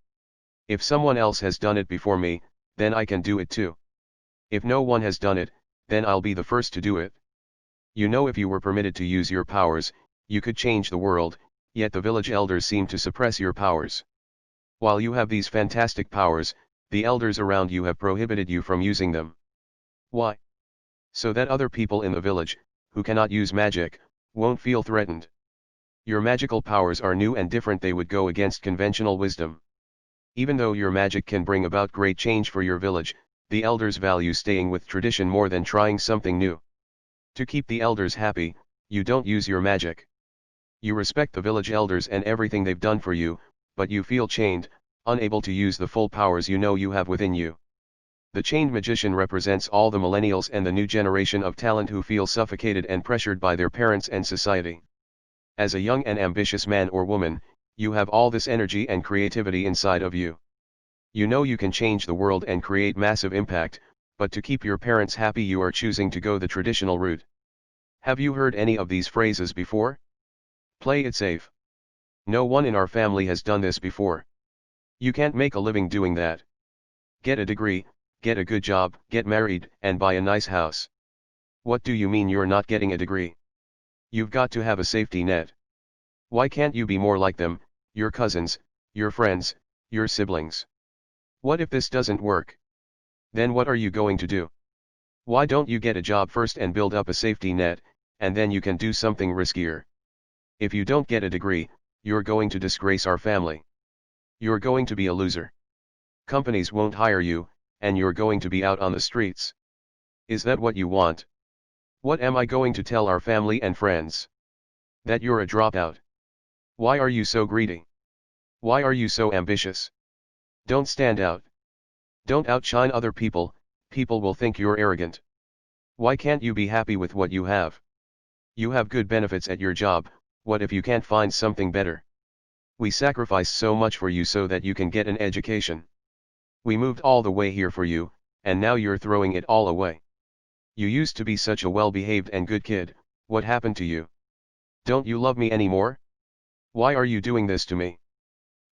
If someone else has done it before me, then I can do it too. If no one has done it, then I'll be the first to do it. You know, if you were permitted to use your powers, you could change the world, yet the village elders seem to suppress your powers. While you have these fantastic powers, the elders around you have prohibited you from using them. Why? So that other people in the village, who cannot use magic, won't feel threatened. Your magical powers are new and different, they would go against conventional wisdom. Even though your magic can bring about great change for your village, the elders value staying with tradition more than trying something new. To keep the elders happy, you don't use your magic. You respect the village elders and everything they've done for you, but you feel chained, unable to use the full powers you know you have within you. The chained magician represents all the millennials and the new generation of talent who feel suffocated and pressured by their parents and society. As a young and ambitious man or woman, you have all this energy and creativity inside of you. You know you can change the world and create massive impact, but to keep your parents happy you are choosing to go the traditional route. Have you heard any of these phrases before? Play it safe. No one in our family has done this before. You can't make a living doing that. Get a degree, get a good job, get married, and buy a nice house. What do you mean you're not getting a degree? You've got to have a safety net. Why can't you be more like them, your cousins, your friends, your siblings? What if this doesn't work? Then what are you going to do? Why don't you get a job first and build up a safety net, and then you can do something riskier? If you don't get a degree, you're going to disgrace our family. You're going to be a loser. Companies won't hire you, and you're going to be out on the streets. Is that what you want? What am I going to tell our family and friends? That you're a dropout. Why are you so greedy? Why are you so ambitious? Don't stand out. Don't outshine other people, people will think you're arrogant. Why can't you be happy with what you have? You have good benefits at your job, what if you can't find something better? We sacrificed so much for you so that you can get an education. We moved all the way here for you, and now you're throwing it all away. You used to be such a well-behaved and good kid, what happened to you? Don't you love me anymore? Why are you doing this to me?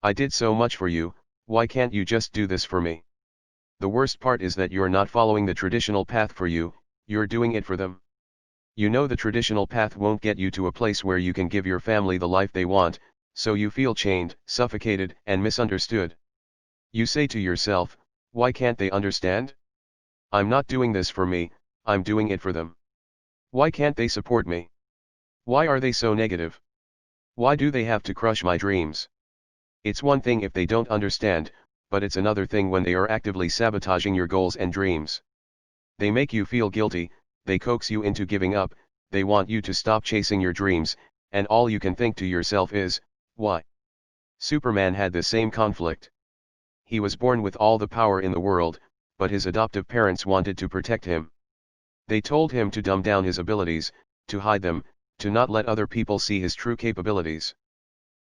I did so much for you, why can't you just do this for me? The worst part is that you're not following the traditional path for you, you're doing it for them. You know the traditional path won't get you to a place where you can give your family the life they want, so you feel chained, suffocated, and misunderstood. You say to yourself, why can't they understand? I'm not doing this for me, I'm doing it for them. Why can't they support me? Why are they so negative? Why do they have to crush my dreams? It's one thing if they don't understand, but it's another thing when they are actively sabotaging your goals and dreams. They make you feel guilty, they coax you into giving up, they want you to stop chasing your dreams, and all you can think to yourself is, why? Superman had the same conflict. He was born with all the power in the world, but his adoptive parents wanted to protect him. They told him to dumb down his abilities, to hide them, to not let other people see his true capabilities.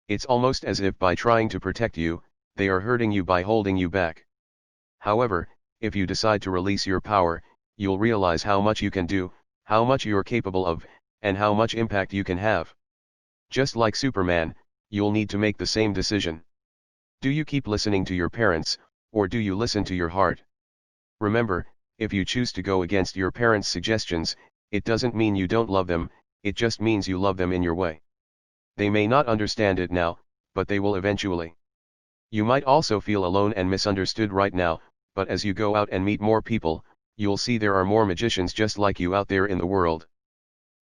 It's almost as if by trying to protect you, they are hurting you by holding you back. However, if you decide to release your power, you'll realize how much you can do, how much you're capable of, and how much impact you can have. Just like Superman, you'll need to make the same decision. Do you keep listening to your parents, or do you listen to your heart? Remember, if you choose to go against your parents' suggestions, it doesn't mean you don't love them, it just means you love them in your way. They may not understand it now, but they will eventually. You might also feel alone and misunderstood right now, but as you go out and meet more people, you'll see there are more magicians just like you out there in the world.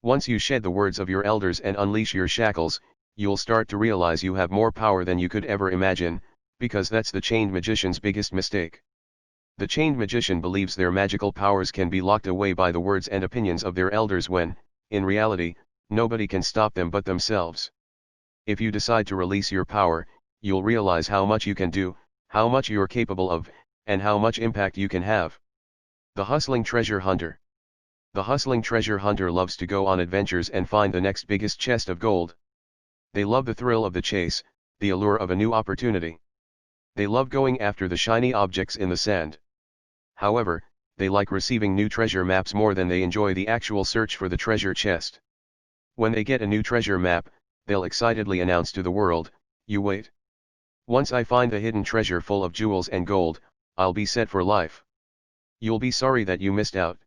Once you shed the words of your elders and unleash your shackles, you'll start to realize you have more power than you could ever imagine, because that's the chained magician's biggest mistake. The chained magician believes their magical powers can be locked away by the words and opinions of their elders when, in reality, nobody can stop them but themselves. If you decide to release your power, you'll realize how much you can do, how much you're capable of, and how much impact you can have. The hustling treasure hunter. The hustling treasure hunter loves to go on adventures and find the next biggest chest of gold. They love the thrill of the chase, the allure of a new opportunity. They love going after the shiny objects in the sand. However, they like receiving new treasure maps more than they enjoy the actual search for the treasure chest. When they get a new treasure map, they'll excitedly announce to the world, "You wait. Once I find the hidden treasure full of jewels and gold, I'll be set for life. You'll be sorry that you missed out."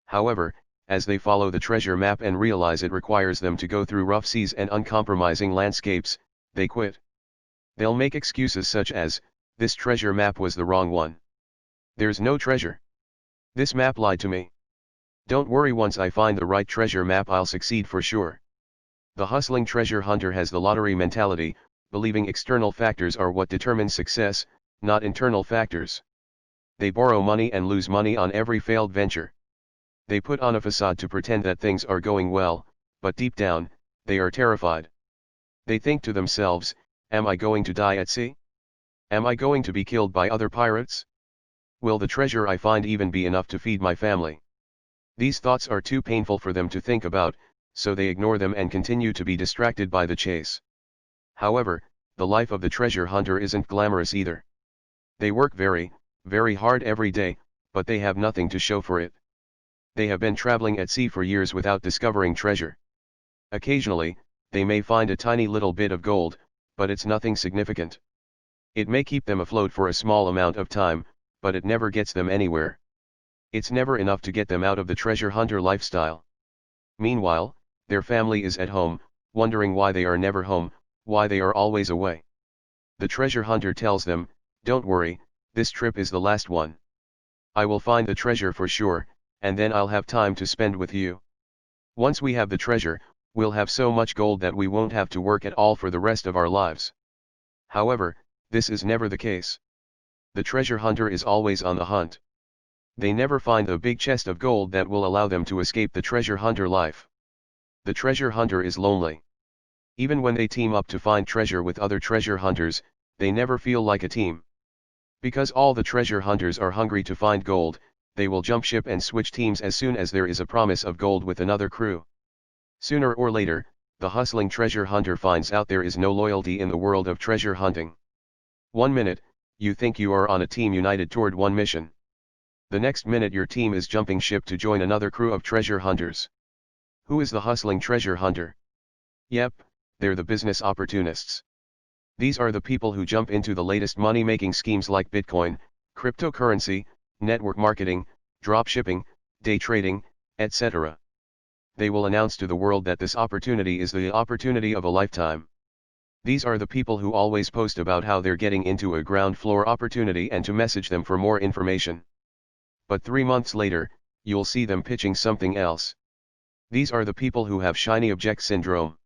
However, as they follow the treasure map and realize it requires them to go through rough seas and uncompromising landscapes, they quit. They'll make excuses such as, "This treasure map was the wrong one. There's no treasure. This map lied to me. Don't worry, once I find the right treasure map I'll succeed for sure." The hustling treasure hunter has the lottery mentality, believing external factors are what determine success, not internal factors. They borrow money and lose money on every failed venture. They put on a facade to pretend that things are going well, but deep down, they are terrified. They think to themselves, "Am I going to die at sea? Am I going to be killed by other pirates? Will the treasure I find even be enough to feed my family?" These thoughts are too painful for them to think about, so they ignore them and continue to be distracted by the chase. However, the life of the treasure hunter isn't glamorous either. They work very, very hard every day, but they have nothing to show for it. They have been traveling at sea for years without discovering treasure. Occasionally, they may find a tiny little bit of gold, but it's nothing significant. It may keep them afloat for a small amount of time, but it never gets them anywhere. It's never enough to get them out of the treasure hunter lifestyle. Meanwhile, their family is at home, wondering why they are never home, why they are always away. The treasure hunter tells them, "Don't worry, this trip is the last one. I will find the treasure for sure, and then I'll have time to spend with you. Once we have the treasure, we'll have so much gold that we won't have to work at all for the rest of our lives. However, this is never the case. The treasure hunter is always on the hunt. They never find a big chest of gold that will allow them to escape the treasure hunter life. The treasure hunter is lonely. Even when they team up to find treasure with other treasure hunters, they never feel like a team. Because all the treasure hunters are hungry to find gold, they will jump ship and switch teams as soon as there is a promise of gold with another crew. Sooner or later, the hustling treasure hunter finds out there is no loyalty in the world of treasure hunting. One minute, you think you are on a team united toward one mission. The next minute your team is jumping ship to join another crew of treasure hunters. Who is the hustling treasure hunter? Yep, they're the business opportunists. These are the people who jump into the latest money-making schemes like Bitcoin, cryptocurrency, network marketing, drop shipping, day trading, etc. They will announce to the world that this opportunity is the opportunity of a lifetime. These are the people who always post about how they're getting into a ground floor opportunity and to message them for more information. But 3 months later, you'll see them pitching something else. These are the people who have shiny object syndrome.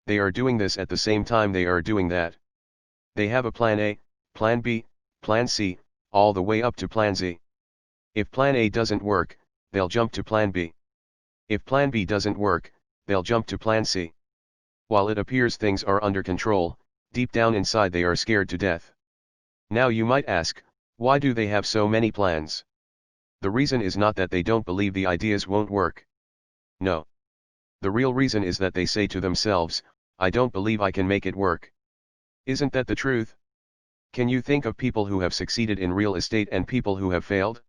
They are doing this at the same time they are doing that. They have a plan A, plan B, plan C, all the way up to plan Z. If plan A doesn't work, they'll jump to plan B. If plan B doesn't work, they'll jump to plan C. While it appears things are under control, deep down inside they are scared to death. Now you might ask, why do they have so many plans? The reason is not that they don't believe the ideas won't work. No. The real reason is that they say to themselves, I don't believe I can make it work. Isn't that the truth? Can you think of people who have succeeded in real estate and people who have failed?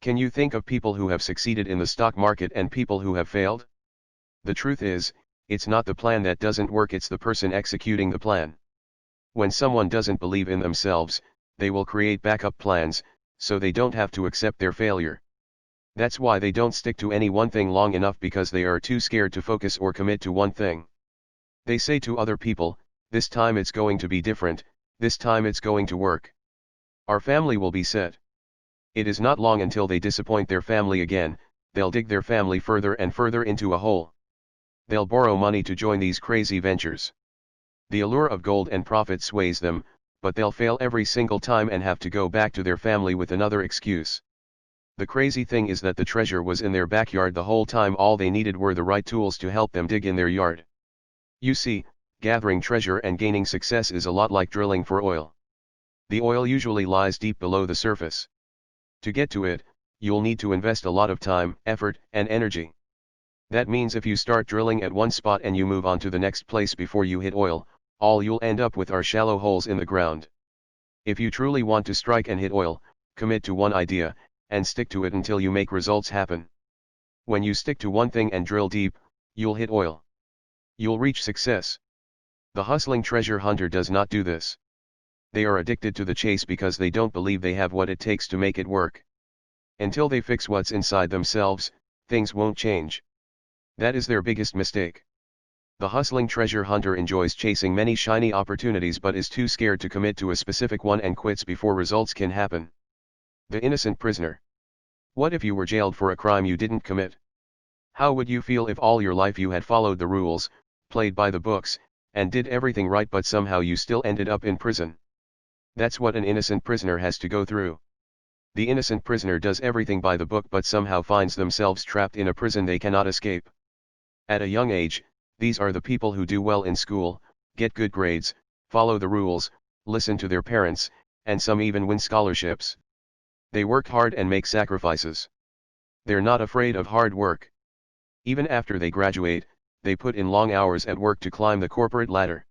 Can you think of people who have succeeded in the stock market and people who have failed? The truth is, it's not the plan that doesn't work, it's the person executing the plan. When someone doesn't believe in themselves, they will create backup plans, so they don't have to accept their failure. That's why they don't stick to any one thing long enough, because they are too scared to focus or commit to one thing. They say to other people, this time it's going to be different, this time it's going to work. Our family will be set. It is not long until they disappoint their family again, they'll dig their family further and further into a hole. They'll borrow money to join these crazy ventures. The allure of gold and profit sways them, but they'll fail every single time and have to go back to their family with another excuse. The crazy thing is that the treasure was in their backyard the whole time, all they needed were the right tools to help them dig in their yard. You see, gathering treasure and gaining success is a lot like drilling for oil. The oil usually lies deep below the surface. To get to it, you'll need to invest a lot of time, effort, and energy. That means if you start drilling at one spot and you move on to the next place before you hit oil, all you'll end up with are shallow holes in the ground. If you truly want to strike and hit oil, commit to one idea, and stick to it until you make results happen. When you stick to one thing and drill deep, you'll hit oil. You'll reach success. The hustling treasure hunter does not do this. They are addicted to the chase because they don't believe they have what it takes to make it work. Until they fix what's inside themselves, things won't change. That is their biggest mistake. The hustling treasure hunter enjoys chasing many shiny opportunities but is too scared to commit to a specific one and quits before results can happen. The innocent prisoner. What if you were jailed for a crime you didn't commit? How would you feel if all your life you had followed the rules, played by the books, and did everything right, but somehow you still ended up in prison? That's what an innocent prisoner has to go through. The innocent prisoner does everything by the book but somehow finds themselves trapped in a prison they cannot escape. At a young age, these are the people who do well in school, get good grades, follow the rules, listen to their parents, and some even win scholarships. They work hard and make sacrifices. They're not afraid of hard work. Even after they graduate, they put in long hours at work to climb the corporate ladder.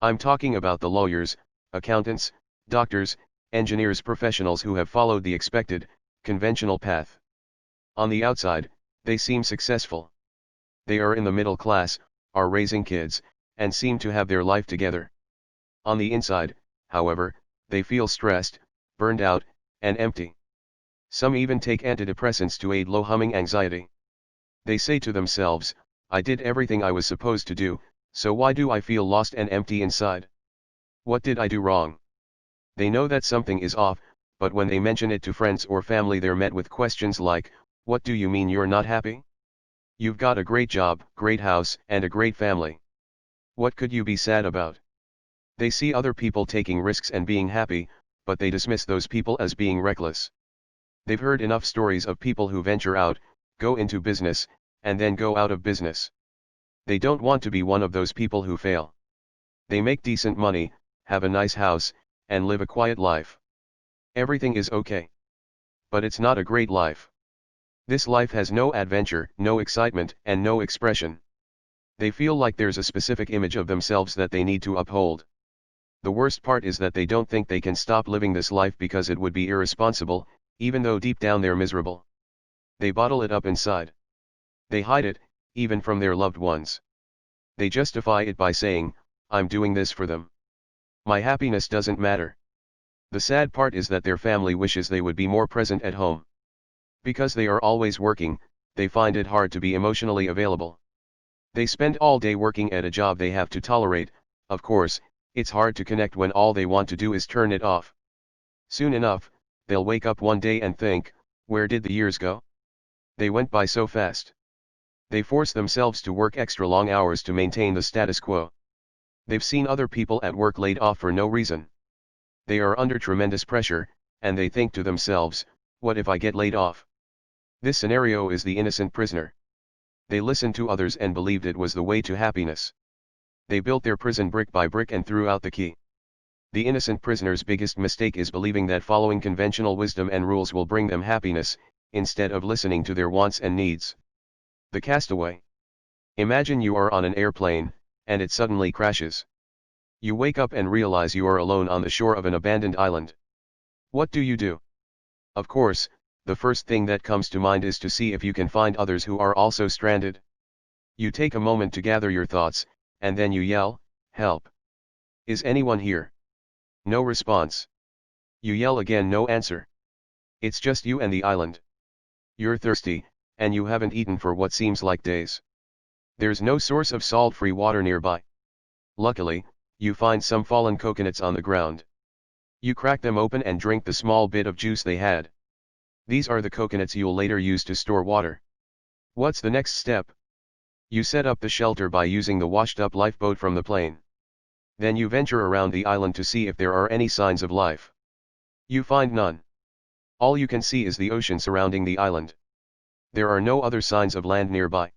I'm talking about the lawyers, accountants, doctors, engineers, professionals who have followed the expected, conventional path. On the outside, they seem successful. They are in the middle class, are raising kids, and seem to have their life together. On the inside, however, they feel stressed, burned out, and empty. Some even take antidepressants to aid low-humming anxiety. They say to themselves, I did everything I was supposed to do, so why do I feel lost and empty inside? What did I do wrong? They know that something is off, But when they mention it to friends or family, they're met with questions like, "What do you mean you're not happy? You've got a great job, great house, and a great family. What could you be sad about?" They see other people taking risks and being happy, but they dismiss those people as being reckless. They've heard enough stories of people who venture out, go into business, and then go out of business. They don't want to be one of those people who fail. They make decent money, have a nice house, and live a quiet life. Everything is okay. But it's not a great life. This life has no adventure, no excitement, and no expression. They feel like there's a specific image of themselves that they need to uphold. The worst part is that they don't think they can stop living this life because it would be irresponsible, even though deep down they're miserable. They bottle it up inside. They hide it, even from their loved ones. They justify it by saying, "I'm doing this for them. My happiness doesn't matter." The sad part is that their family wishes they would be more present at home. Because they are always working, they find it hard to be emotionally available. They spend all day working at a job they have to tolerate. Of course, it's hard to connect when all they want to do is turn it off. Soon enough, they'll wake up one day and think, "Where did the years go? They went by so fast." They force themselves to work extra long hours to maintain the status quo. They've seen other people at work laid off for no reason. They are under tremendous pressure, and they think to themselves, "What if I get laid off?" This scenario is the innocent prisoner. They listened to others and believed it was the way to happiness. They built their prison brick by brick and threw out the key. The innocent prisoner's biggest mistake is believing that following conventional wisdom and rules will bring them happiness, instead of listening to their wants and needs. The castaway. Imagine you are on an airplane, and it suddenly crashes. You wake up and realize you are alone on the shore of an abandoned island. What do? Of course, the first thing that comes to mind is to see if you can find others who are also stranded. You take a moment to gather your thoughts, and then you yell, "Help! Is anyone here?" No response. You yell again, no answer. It's just you and the island. You're thirsty, and you haven't eaten for what seems like days. There's no source of salt-free water nearby. Luckily, you find some fallen coconuts on the ground. You crack them open and drink the small bit of juice they had. These are the coconuts you'll later use to store water. What's the next step? You set up the shelter by using the washed-up lifeboat from the plane. Then you venture around the island to see if there are any signs of life. You find none. All you can see is the ocean surrounding the island. There are no other signs of land nearby.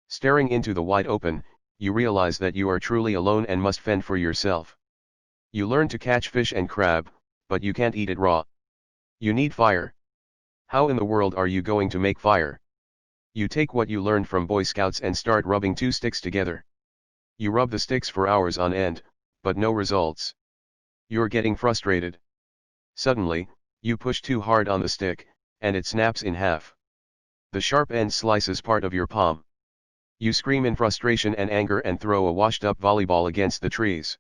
Staring into the wide open, you realize that you are truly alone and must fend for yourself. You learn to catch fish and crab, but you can't eat it raw. You need fire. How in the world are you going to make fire? You take what you learned from Boy Scouts and start rubbing two sticks together. You rub the sticks for hours on end, but no results. You're getting frustrated. Suddenly, you push too hard on the stick, and it snaps in half. The sharp end slices part of your palm. You scream in frustration and anger and throw a washed-up volleyball against the trees.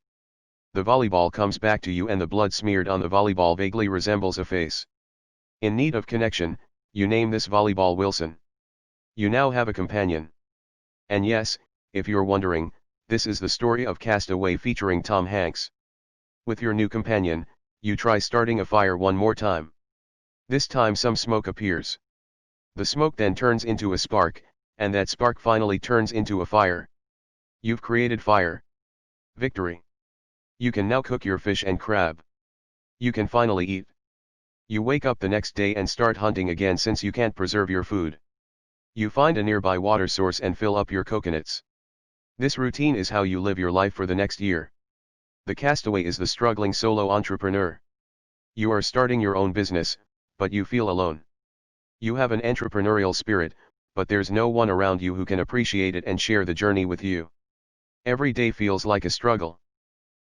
The volleyball comes back to you and the blood smeared on the volleyball vaguely resembles a face. In need of connection, you name this volleyball Wilson. You now have a companion. And yes, if you're wondering, this is the story of Castaway featuring Tom Hanks. With your new companion, you try starting a fire one more time. This time some smoke appears. The smoke then turns into a spark, and that spark finally turns into a fire. You've created fire. Victory. You can now cook your fish and crab. You can finally eat. You wake up the next day and start hunting again since you can't preserve your food. You find a nearby water source and fill up your coconuts. This routine is how you live your life for the next year. The castaway is the struggling solo entrepreneur. You are starting your own business, but you feel alone. You have an entrepreneurial spirit, but there's no one around you who can appreciate it and share the journey with you. Every day feels like a struggle.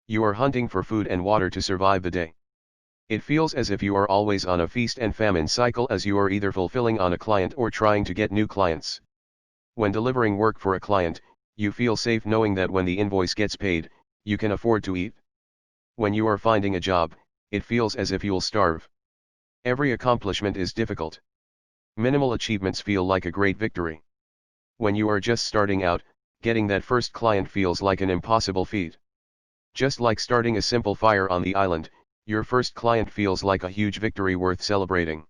You are hunting for food and water to survive the day. It feels as if you are always on a feast and famine cycle as you are either fulfilling on a client or trying to get new clients. When delivering work for a client, you feel safe knowing that when the invoice gets paid, you can afford to eat. When you are finding a job, it feels as if you'll starve. Every accomplishment is difficult. Minimal achievements feel like a great victory. When you are just starting out, getting that first client feels like an impossible feat. Just like starting a simple fire on the island, Your first client feels like a huge victory worth celebrating.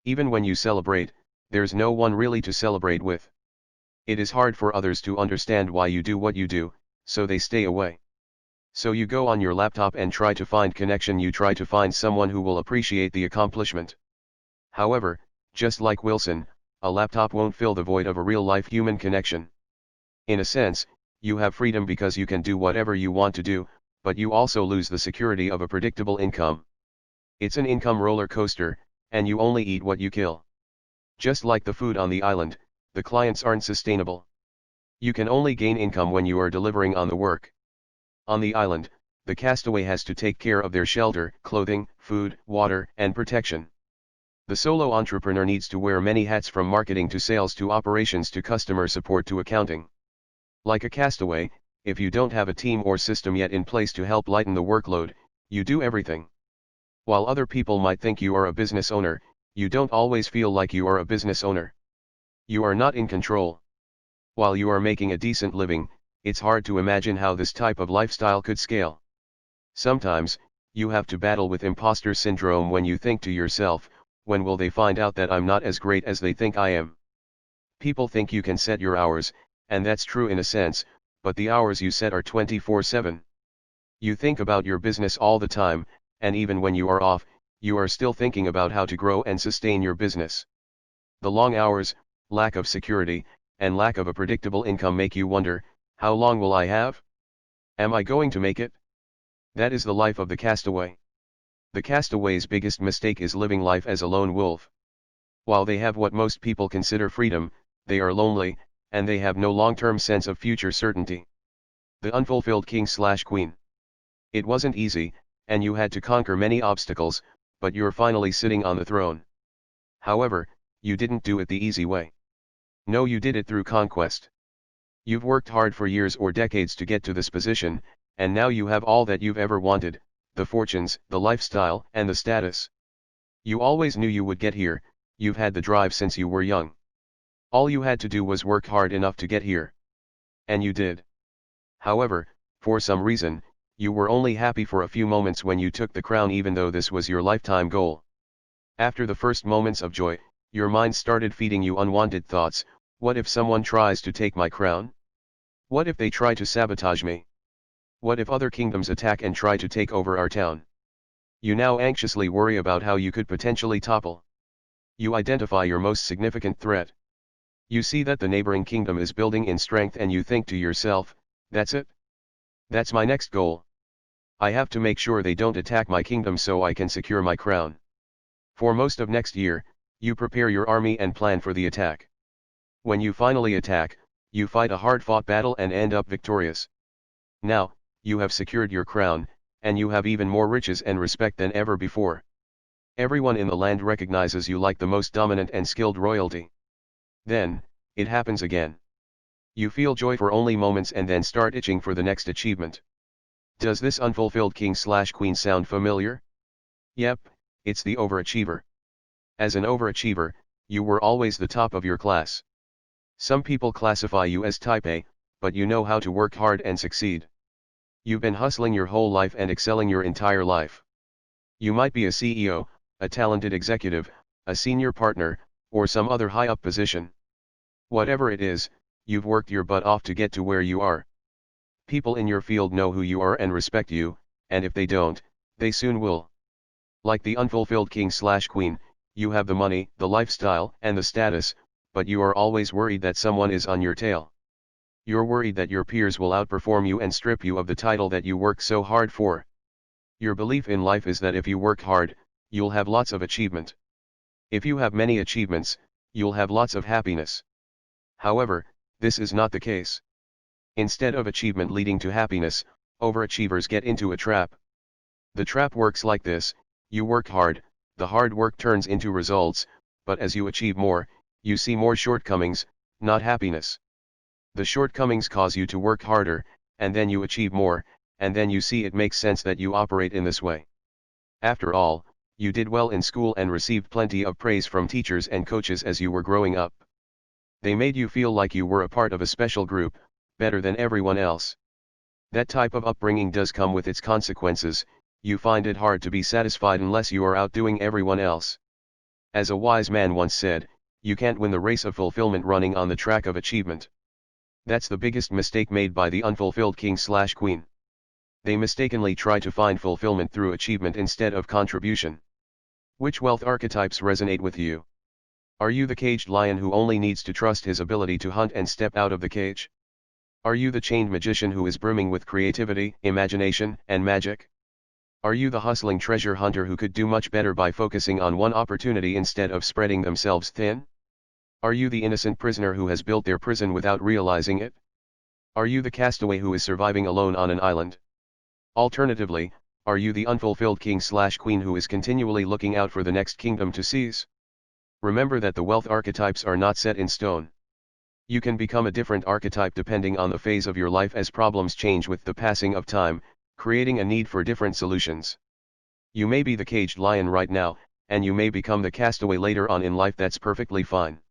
Even when you celebrate, there's no one really to celebrate with. It is hard for others to understand why you do what you do, so they stay away. So you go on your laptop and try to find connection. You try to find someone who will appreciate the accomplishment. However, just like Wilson, a laptop won't fill the void of a real-life human connection. In a sense, you have freedom because you can do whatever you want to do, but you also lose the security of a predictable income. It's an income roller coaster, and you only eat what you kill. Just like the food on the island, the clients aren't sustainable. You can only gain income when you are delivering on the work. On the island, the castaway has to take care of their shelter, clothing, food, water, and protection. The solo entrepreneur needs to wear many hats, from marketing to sales to operations to customer support to accounting. Like a castaway, if you don't have a team or system yet in place to help lighten the workload, you do everything. While other people might think you are a business owner, you don't always feel like you are a business owner. You are not in control. While you are making a decent living, it's hard to imagine how this type of lifestyle could scale. Sometimes, you have to battle with imposter syndrome when you think to yourself, when will they find out that I'm not as great as they think I am? People think you can set your hours, and that's true in a sense, but the hours you set are 24/7. You think about your business all the time, and even when you are off, you are still thinking about how to grow and sustain your business. The long hours, lack of security, and lack of a predictable income make you wonder, how long will I have? Am I going to make it? That is the life of the castaway. The castaway's biggest mistake is living life as a lone wolf. While they have what most people consider freedom, they are lonely, and they have no long-term sense of future certainty. The unfulfilled king/queen. It wasn't easy, and you had to conquer many obstacles, but you're finally sitting on the throne. However, you didn't do it the easy way. No, you did it through conquest. You've worked hard for years or decades to get to this position, and now you have all that you've ever wanted, the fortunes, the lifestyle, and the status. You always knew you would get here, you've had the drive since you were young. All you had to do was work hard enough to get here. And you did. However, for some reason, you were only happy for a few moments when you took the crown, even though this was your lifetime goal. After the first moments of joy, your mind started feeding you unwanted thoughts. What if someone tries to take my crown? What if they try to sabotage me? What if other kingdoms attack and try to take over our town? You now anxiously worry about how you could potentially topple. You identify your most significant threat. You see that the neighboring kingdom is building in strength, and you think to yourself, that's it. That's my next goal. I have to make sure they don't attack my kingdom so I can secure my crown. For most of next year, you prepare your army and plan for the attack. When you finally attack, you fight a hard-fought battle and end up victorious. Now, you have secured your crown, and you have even more riches and respect than ever before. Everyone in the land recognizes you like the most dominant and skilled royalty. Then, it happens again. You feel joy for only moments and then start itching for the next achievement. Does this unfulfilled king/queen sound familiar? Yep, it's the overachiever. As an overachiever, you were always the top of your class. Some people classify you as type A, but you know how to work hard and succeed. You've been hustling your whole life and excelling your entire life. You might be a CEO, a talented executive, a senior partner, or some other high-up position. Whatever it is, you've worked your butt off to get to where you are. People in your field know who you are and respect you, and if they don't, they soon will. Like the unfulfilled king/queen, you have the money, the lifestyle, and the status, but you are always worried that someone is on your tail. You're worried that your peers will outperform you and strip you of the title that you worked so hard for. Your belief in life is that if you work hard, you'll have lots of achievement. If you have many achievements, you'll have lots of happiness. However, this is not the case. Instead of achievement leading to happiness, overachievers get into a trap. The trap works like this: you work hard, the hard work turns into results, but as you achieve more, you see more shortcomings, not happiness. The shortcomings cause you to work harder, and then you achieve more, and then you see it makes sense that you operate in this way. After all, you did well in school and received plenty of praise from teachers and coaches as you were growing up. They made you feel like you were a part of a special group, better than everyone else. That type of upbringing does come with its consequences. you find it hard to be satisfied unless you are outdoing everyone else. As a wise man once said, you can't win the race of fulfillment running on the track of achievement. That's the biggest mistake made by the unfulfilled king/queen. They mistakenly try to find fulfillment through achievement instead of contribution. Which wealth archetypes resonate with you? Are you the caged lion who only needs to trust his ability to hunt and step out of the cage? Are you the chained magician who is brimming with creativity, imagination, and magic? Are you the hustling treasure hunter who could do much better by focusing on one opportunity instead of spreading themselves thin? Are you the innocent prisoner who has built their prison without realizing it? Are you the castaway who is surviving alone on an island? Alternatively, are you the unfulfilled king/queen who is continually looking out for the next kingdom to seize? Remember that the wealth archetypes are not set in stone. You can become a different archetype depending on the phase of your life as problems change with the passing of time, creating a need for different solutions. You may be the caged lion right now, and you may become the castaway later on in life. That's perfectly fine.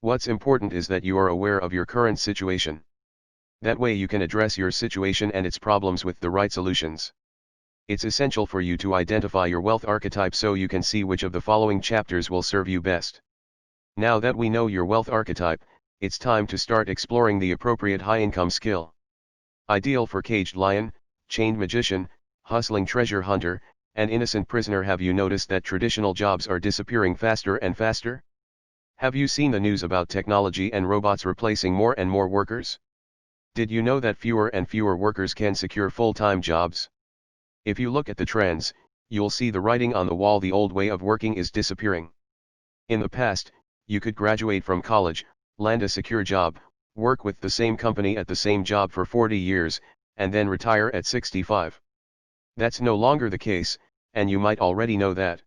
What's important is that you are aware of your current situation. That way you can address your situation and its problems with the right solutions. It's essential for you to identify your wealth archetype so you can see which of the following chapters will serve you best. Now that we know your wealth archetype, it's time to start exploring the appropriate high-income skill. Ideal for caged lion, chained magician, hustling treasure hunter, and innocent prisoner. Have you noticed that traditional jobs are disappearing faster and faster? Have you seen the news about technology and robots replacing more and more workers? Did you know that fewer and fewer workers can secure full-time jobs? If you look at the trends, you'll see the writing on the wall. The old way of working is disappearing. In the past, you could graduate from college, land a secure job, work with the same company at the same job for 40 years, and then retire at 65. That's no longer the case, and you might already know that.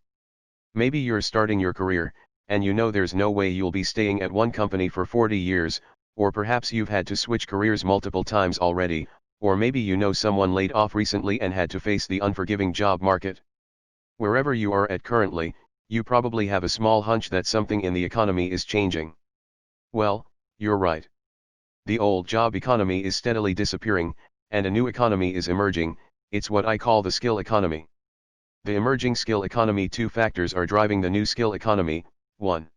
Maybe you're starting your career, and you know there's no way you'll be staying at one company for 40 years, or perhaps you've had to switch careers multiple times already, or maybe you know someone laid off recently and had to face the unforgiving job market. Wherever you are at currently, you probably have a small hunch that something in the economy is changing. Well, you're right. The old job economy is steadily disappearing, and a new economy is emerging. It's what I call the skill economy. The emerging skill economy. Two factors are driving the new skill economy. 1.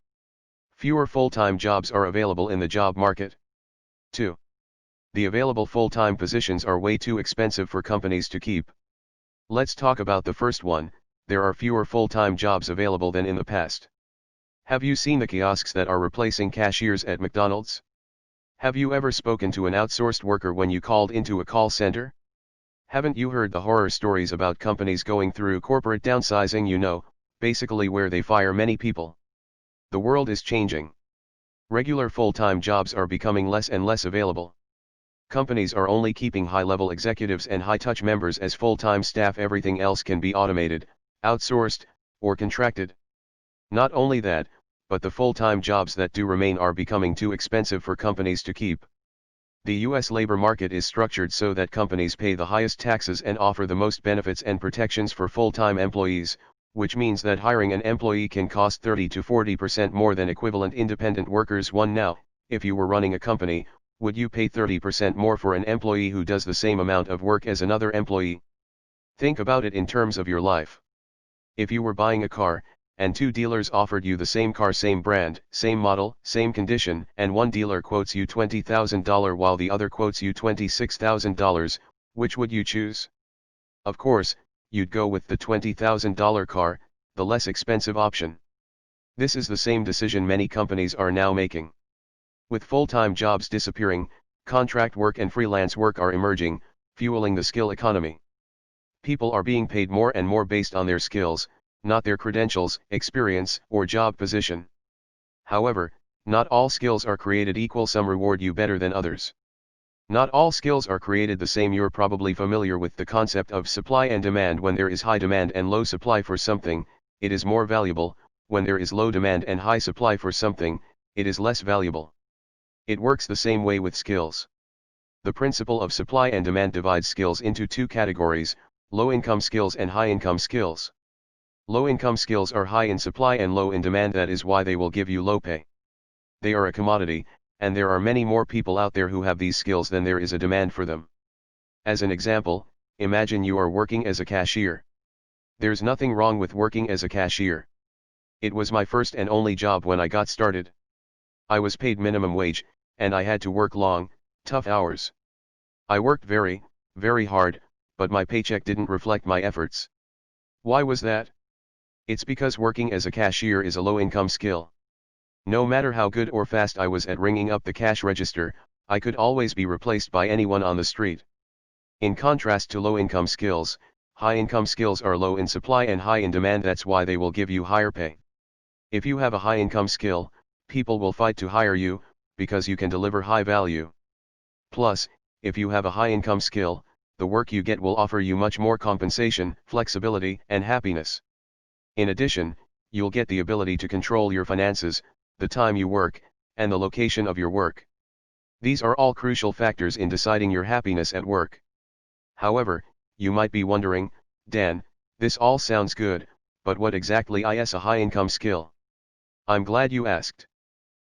Fewer full-time jobs are available in the job market. 2. The available full-time positions are way too expensive for companies to keep. Let's talk about the first one. There are fewer full-time jobs available than in the past. Have you seen the kiosks that are replacing cashiers at McDonald's? Have you ever spoken to an outsourced worker when you called into a call center? Haven't you heard the horror stories about companies going through corporate downsizing, basically where they fire many people? The world is changing. Regular full-time jobs are becoming less and less available. Companies are only keeping high-level executives and high-touch members as full-time staff. Everything else can be automated, outsourced, or contracted. Not only that, but the full-time jobs that do remain are becoming too expensive for companies to keep. The U.S. labor market is structured so that companies pay the highest taxes and offer the most benefits and protections for full-time employees, which means that hiring an employee can cost 30 to 40% more than equivalent independent workers. Now, if you were running a company, would you pay 30% more for an employee who does the same amount of work as another employee? Think about it in terms of your life. If you were buying a car, and two dealers offered you the same car, same brand, same model, same condition, and one dealer quotes you $20,000 while the other quotes you $26,000, which would you choose? Of course, you'd go with the $20,000 car, the less expensive option. This is the same decision many companies are now making. With full-time jobs disappearing, contract work and freelance work are emerging, fueling the skill economy. People are being paid more and more based on their skills, not their credentials, experience, or job position. However, not all skills are created equal. Some reward you better than others. Not all skills are created the same. You're probably familiar with the concept of supply and demand. When there is high demand and low supply for something, it is more valuable. When there is low demand and high supply for something, it is less valuable. It works the same way with skills. The principle of supply and demand divides skills into two categories: low-income skills and high-income skills. Low-income skills are high in supply and low in demand. That is why they will give you low pay. They are a commodity, and there are many more people out there who have these skills than there is a demand for them. As an example, imagine you are working as a cashier. There's nothing wrong with working as a cashier. It was my first and only job when I got started. I was paid minimum wage, and I had to work long, tough hours. I worked very, very hard, but my paycheck didn't reflect my efforts. Why was that? It's because working as a cashier is a low-income skill. No matter how good or fast I was at ringing up the cash register, I could always be replaced by anyone on the street. In contrast to low-income skills, high-income skills are low in supply and high in demand. That's why they will give you higher pay. If you have a high-income skill, people will fight to hire you, because you can deliver high value. Plus, if you have a high-income skill, the work you get will offer you much more compensation, flexibility, and happiness. In addition, you'll get the ability to control your finances, the time you work, and the location of your work. These are all crucial factors in deciding your happiness at work. However, you might be wondering, Dan, this all sounds good, but what exactly is a high-income skill? I'm glad you asked.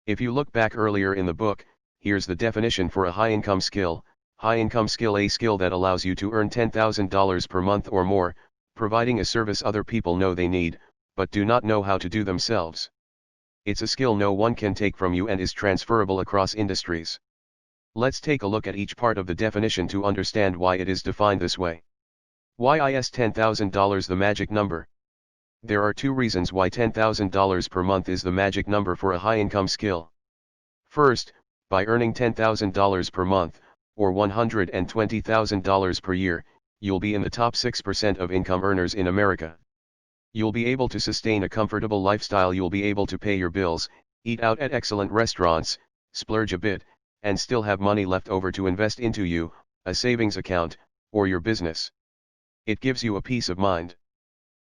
If you look back earlier in the book, here's the definition for a high-income skill. High-income skill: a skill that allows you to earn $10,000 per month or more, providing a service other people know they need, but do not know how to do themselves. It's a skill no one can take from you and is transferable across industries. Let's take a look at each part of the definition to understand why it is defined this way. Why is $10,000 the magic number? There are two reasons why $10,000 per month is the magic number for a high-income skill. First, by earning $10,000 per month, or $120,000 per year, you'll be in the top 6% of income earners in America. You'll be able to sustain a comfortable lifestyle. You'll be able to pay your bills, eat out at excellent restaurants, splurge a bit, and still have money left over to invest into you, a savings account, or your business. It gives you a peace of mind.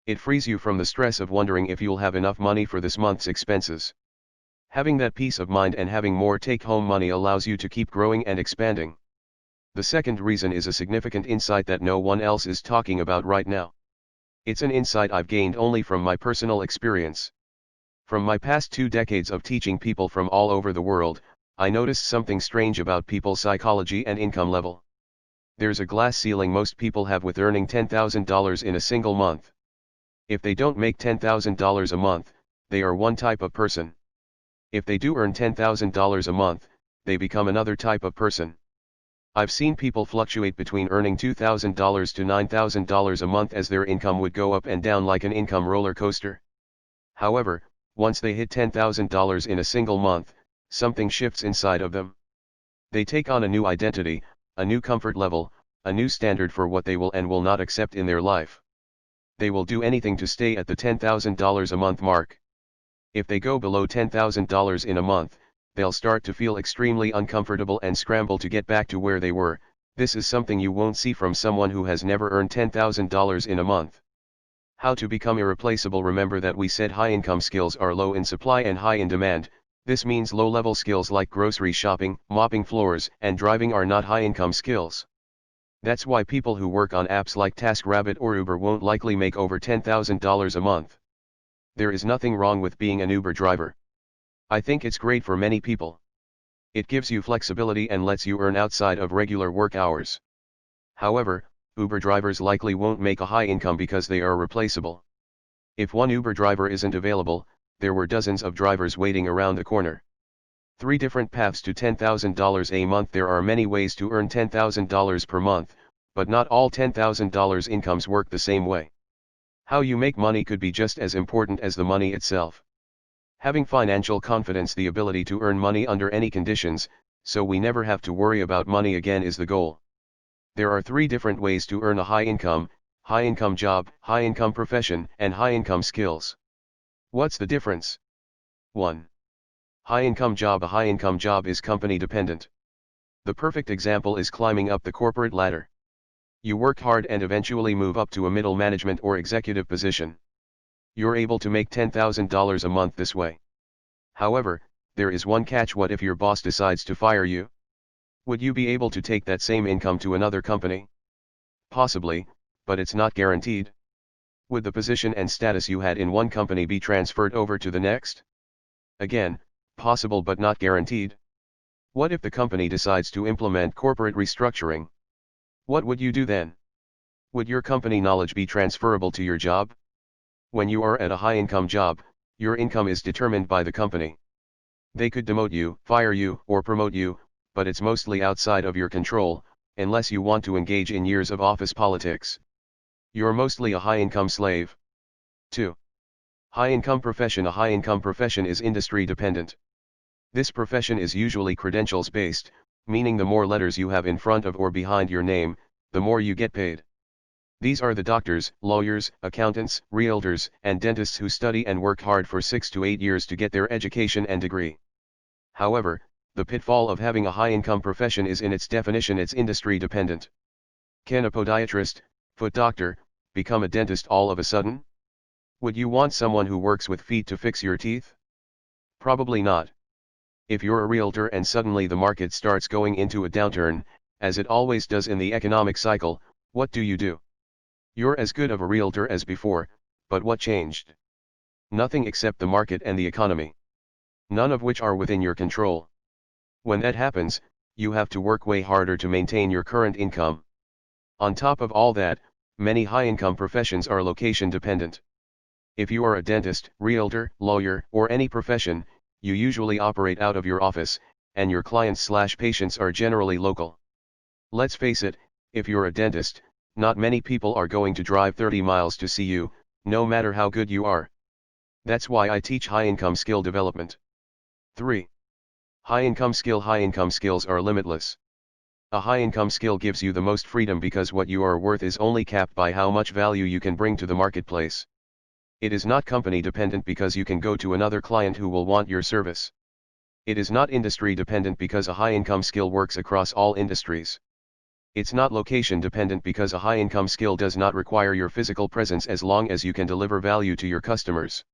It frees you from the stress of wondering if you'll have enough money for this month's expenses. Having that peace of mind and having more take-home money allows you to keep growing and expanding. The second reason is a significant insight that no one else is talking about right now. It's an insight I've gained only from my personal experience. From my past 2 decades of teaching people from all over the world, I noticed something strange about people's psychology and income level. There's a glass ceiling most people have with earning $10,000 in a single month. If they don't make $10,000 a month, they are one type of person. If they do earn $10,000 a month, they become another type of person. I've seen people fluctuate between earning $2,000 to $9,000 a month as their income would go up and down like an income roller coaster. However, once they hit $10,000 in a single month, something shifts inside of them. They take on a new identity, a new comfort level, a new standard for what they will and will not accept in their life. They will do anything to stay at the $10,000 a month mark. If they go below $10,000 in a month, they'll start to feel extremely uncomfortable and scramble to get back to where they were. This is something you won't see from someone who has never earned $10,000 in a month. How to become irreplaceable? Remember that we said high-income skills are low in supply and high in demand. This means low-level skills like grocery shopping, mopping floors, and driving are not high-income skills. That's why people who work on apps like TaskRabbit or Uber won't likely make over $10,000 a month. There is nothing wrong with being an Uber driver. I think it's great for many people. It gives you flexibility and lets you earn outside of regular work hours. However, Uber drivers likely won't make a high income because they are replaceable. If one Uber driver isn't available, there were dozens of drivers waiting around the corner. 3 different paths to $10,000 a month. There are many ways to earn $10,000 per month, but not all $10,000 incomes work the same way. How you make money could be just as important as the money itself. Having financial confidence, the ability to earn money under any conditions, so we never have to worry about money again, is the goal. There are 3 different ways to earn a high income job, high income profession, and high income skills. What's the difference? 1. High income job. A high income job is company dependent. The perfect example is climbing up the corporate ladder. You work hard and eventually move up to a middle management or executive position. You're able to make $10,000 a month this way. However, there is one catch. What if your boss decides to fire you? Would you be able to take that same income to another company? Possibly, but it's not guaranteed. Would the position and status you had in one company be transferred over to the next? Again, possible but not guaranteed. What if the company decides to implement corporate restructuring? What would you do then? Would your company knowledge be transferable to your job? When you are at a high-income job, your income is determined by the company. They could demote you, fire you, or promote you, but it's mostly outside of your control, unless you want to engage in years of office politics. You're mostly a high-income slave. 2. High-income profession. A high-income profession is industry-dependent. This profession is usually credentials-based, meaning the more letters you have in front of or behind your name, the more you get paid. These are the doctors, lawyers, accountants, realtors, and dentists who study and work hard for 6 to 8 years to get their education and degree. However, the pitfall of having a high-income profession is in its definition: it's industry-dependent. Can a podiatrist, foot doctor, become a dentist all of a sudden? Would you want someone who works with feet to fix your teeth? Probably not. If you're a realtor and suddenly the market starts going into a downturn, as it always does in the economic cycle, what do? You're as good of a realtor as before, but what changed? Nothing except the market and the economy. None of which are within your control. When that happens, you have to work way harder to maintain your current income. On top of all that, many high-income professions are location-dependent. If you are a dentist, realtor, lawyer, or any profession, you usually operate out of your office, and your clients/patients are generally local. Let's face it, if you're a dentist, not many people are going to drive 30 miles to see you, no matter how good you are. That's why I teach high-income skill development. 3. High-income skill. High-income skills are limitless. A high-income skill gives you the most freedom because what you are worth is only capped by how much value you can bring to the marketplace. It is not company-dependent because you can go to another client who will want your service. It is not industry-dependent because a high-income skill works across all industries. It's not location-dependent because a high-income skill does not require your physical presence as long as you can deliver value to your customers.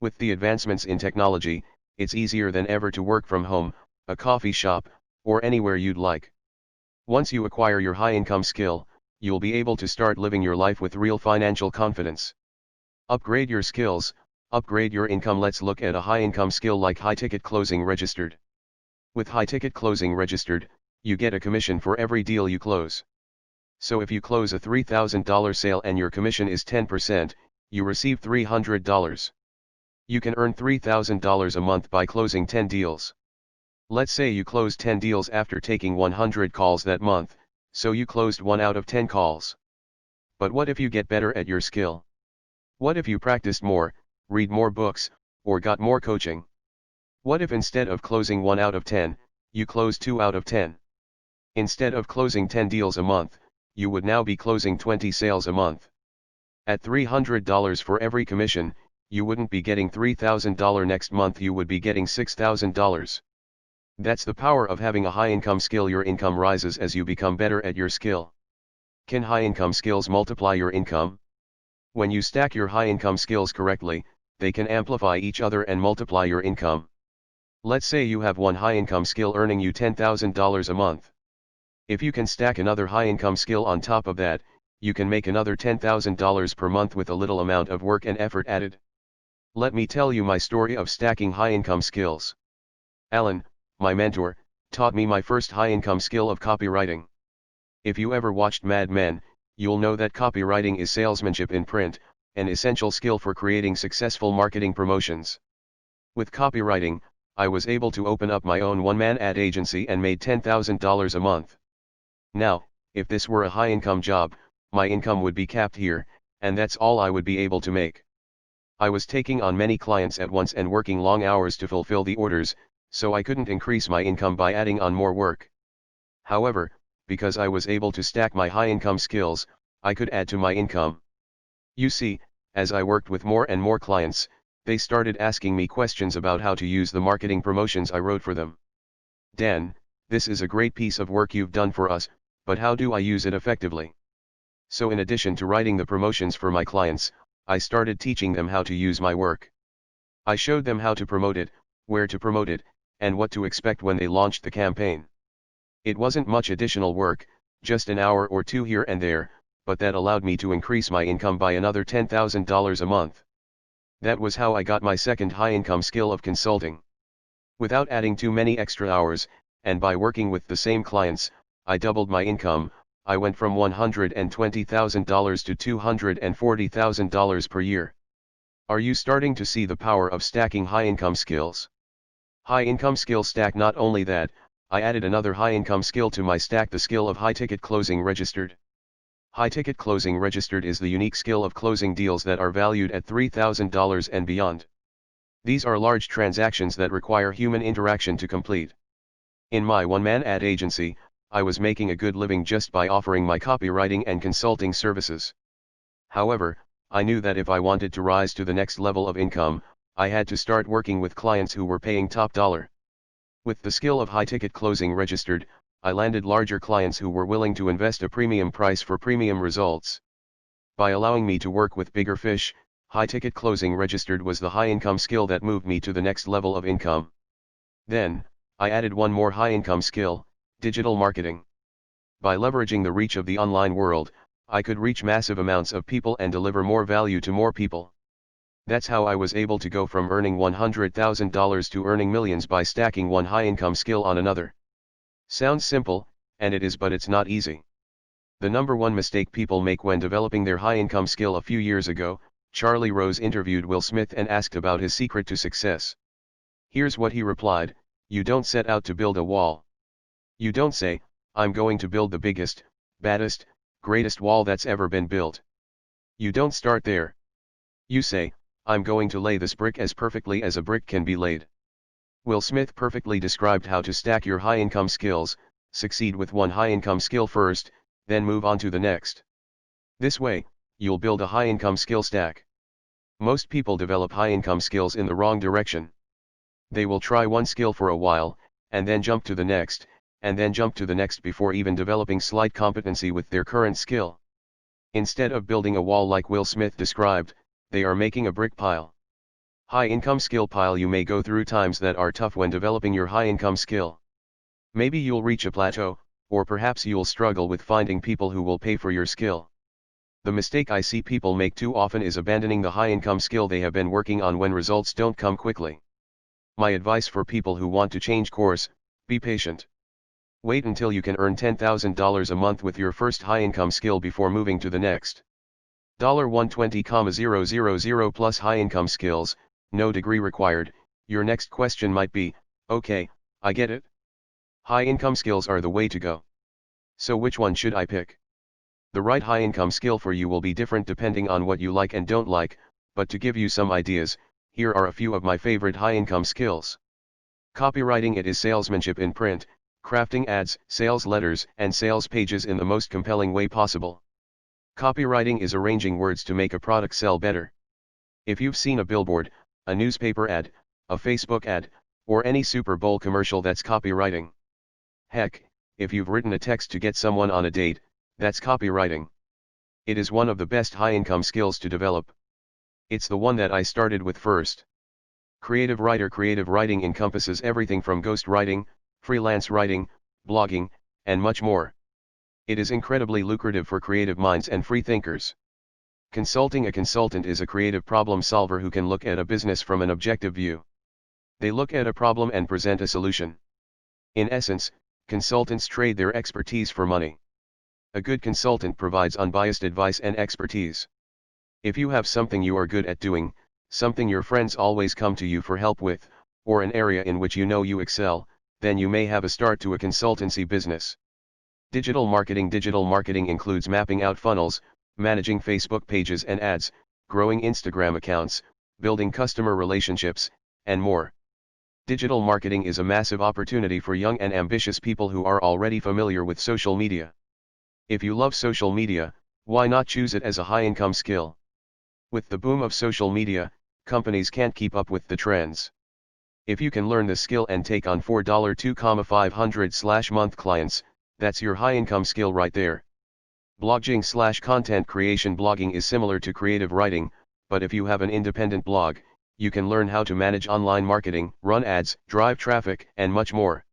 With the advancements in technology, it's easier than ever to work from home, a coffee shop, or anywhere you'd like. Once you acquire your high-income skill, you'll be able to start living your life with real financial confidence. Upgrade your skills, upgrade your income. Let's look at a high-income skill like high-ticket closing registered. With high-ticket closing registered, you get a commission for every deal you close. So if you close a $3,000 sale and your commission is 10%, you receive $300. You can earn $3,000 a month by closing 10 deals. Let's say you closed 10 deals after taking 100 calls that month, so you closed 1 out of 10 calls. But what if you get better at your skill? What if you practiced more, read more books, or got more coaching? What if instead of closing 1 out of 10, you closed 2 out of 10? Instead of closing 10 deals a month, you would now be closing 20 sales a month. At $300 for every commission, you wouldn't be getting $3,000 next month, you would be getting $6,000. That's the power of having a high-income skill. Your income rises as you become better at your skill. Can high-income skills multiply your income? When you stack your high-income skills correctly, they can amplify each other and multiply your income. Let's say you have one high-income skill earning you $10,000 a month. If you can stack another high-income skill on top of that, you can make another $10,000 per month with a little amount of work and effort added. Let me tell you my story of stacking high-income skills. Alan, my mentor, taught me my first high-income skill of copywriting. If you ever watched Mad Men, you'll know that copywriting is salesmanship in print, an essential skill for creating successful marketing promotions. With copywriting, I was able to open up my own one-man ad agency and made $10,000 a month. Now, if this were a high-income job, my income would be capped here, and that's all I would be able to make. I was taking on many clients at once and working long hours to fulfill the orders, so I couldn't increase my income by adding on more work. However, because I was able to stack my high-income skills, I could add to my income. You see, as I worked with more and more clients, they started asking me questions about how to use the marketing promotions I wrote for them. Dan, this is a great piece of work you've done for us, but how do I use it effectively? So in addition to writing the promotions for my clients, I started teaching them how to use my work. I showed them how to promote it, where to promote it, and what to expect when they launched the campaign. It wasn't much additional work, just an hour or two here and there, but that allowed me to increase my income by another $10,000 a month. That was how I got my second high-income skill of consulting. Without adding too many extra hours, and by working with the same clients, I doubled my income, I went from $120,000 to $240,000 per year. Are you starting to see the power of stacking high-income skills? High-income skill stack. Not only that, I added another high-income skill to my stack, the skill of high-ticket closing registered. High-ticket closing registered is the unique skill of closing deals that are valued at $3,000 and beyond. These are large transactions that require human interaction to complete. In my one-man ad agency, I was making a good living just by offering my copywriting and consulting services. However, I knew that if I wanted to rise to the next level of income, I had to start working with clients who were paying top dollar. With the skill of high-ticket closing registered, I landed larger clients who were willing to invest a premium price for premium results. By allowing me to work with bigger fish, high-ticket closing registered was the high-income skill that moved me to the next level of income. Then, I added one more high-income skill, digital marketing. By leveraging the reach of the online world, I could reach massive amounts of people and deliver more value to more people. That's how I was able to go from earning $100,000 to earning millions by stacking one high-income skill on another. Sounds simple, and it is, but it's not easy. The number one mistake people make when developing their high-income skill. A few years ago, Charlie Rose interviewed Will Smith and asked about his secret to success. Here's what he replied: "You don't set out to build a wall. You don't say, 'I'm going to build the biggest, baddest, greatest wall that's ever been built.' You don't start there. You say, 'I'm going to lay this brick as perfectly as a brick can be laid.'" Will Smith perfectly described how to stack your high-income skills, succeed with one high-income skill first, then move on to the next. This way, you'll build a high-income skill stack. Most people develop high-income skills in the wrong direction. They will try one skill for a while, and then jump to the next, and then jump to the next before even developing slight competency with their current skill. Instead of building a wall like Will Smith described, they are making a brick pile. High-income skill pile. You may go through times that are tough when developing your high-income skill. Maybe you'll reach a plateau, or perhaps you'll struggle with finding people who will pay for your skill. The mistake I see people make too often is abandoning the high-income skill they have been working on when results don't come quickly. My advice for people who want to change course: be patient. Wait until you can earn $10,000 a month with your first high-income skill before moving to the next. $120,000 plus high-income skills, no degree required. Your next question might be, "Okay, I get it. High-income skills are the way to go. So which one should I pick?" The right high-income skill for you will be different depending on what you like and don't like, but to give you some ideas, here are a few of my favorite high-income skills. Copywriting. It is salesmanship in print, crafting ads, sales letters, and sales pages in the most compelling way possible. Copywriting is arranging words to make a product sell better. If you've seen a billboard, a newspaper ad, a Facebook ad, or any Super Bowl commercial, that's copywriting. Heck, if you've written a text to get someone on a date, that's copywriting. It is one of the best high-income skills to develop. It's the one that I started with first. Creative writer. Creative writing encompasses everything from ghost writing, freelance writing, blogging, and much more. It is incredibly lucrative for creative minds and free thinkers. Consulting. A consultant is a creative problem solver who can look at a business from an objective view. They look at a problem and present a solution. In essence, consultants trade their expertise for money. A good consultant provides unbiased advice and expertise. If you have something you are good at doing, something your friends always come to you for help with, or an area in which you know you excel, then you may have a start to a consultancy business. Digital marketing. Digital marketing includes mapping out funnels, managing Facebook pages and ads, growing Instagram accounts, building customer relationships, and more. Digital marketing is a massive opportunity for young and ambitious people who are already familiar with social media. If you love social media, why not choose it as a high-income skill? With the boom of social media, companies can't keep up with the trends. If you can learn this skill and take on $4,500/month clients, that's your high-income skill right there. Blogging/content creation. Blogging is similar to creative writing, but if you have an independent blog, you can learn how to manage online marketing, run ads, drive traffic, and much more.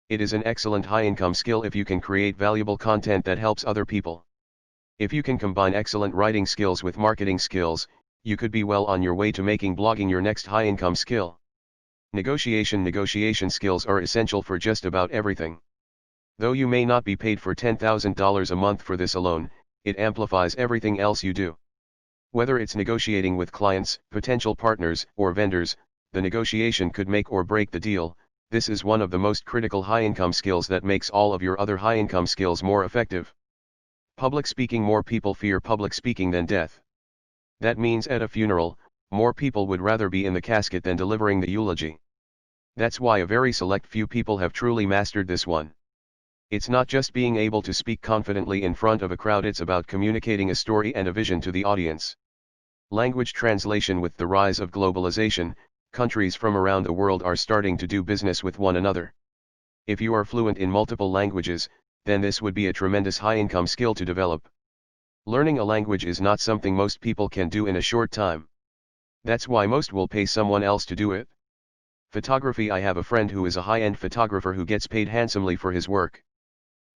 It is an excellent high-income skill if you can create valuable content that helps other people. If you can combine excellent writing skills with marketing skills, you could be well on your way to making blogging your next high-income skill. Negotiation. Negotiation skills are essential for just about everything. Though you may not be paid for $10,000 a month for this alone, it amplifies everything else you do. Whether it's negotiating with clients, potential partners, or vendors, the negotiation could make or break the deal. This is one of the most critical high-income skills that makes all of your other high-income skills more effective. Public speaking. More people fear public speaking than death. That means at a funeral, more people would rather be in the casket than delivering the eulogy. That's why a very select few people have truly mastered this one. It's not just being able to speak confidently in front of a crowd, it's about communicating a story and a vision to the audience. Language translation. With the rise of globalization, countries from around the world are starting to do business with one another. If you are fluent in multiple languages, then this would be a tremendous high-income skill to develop. Learning a language is not something most people can do in a short time. That's why most will pay someone else to do it. Photography. I have a friend who is a high-end photographer who gets paid handsomely for his work.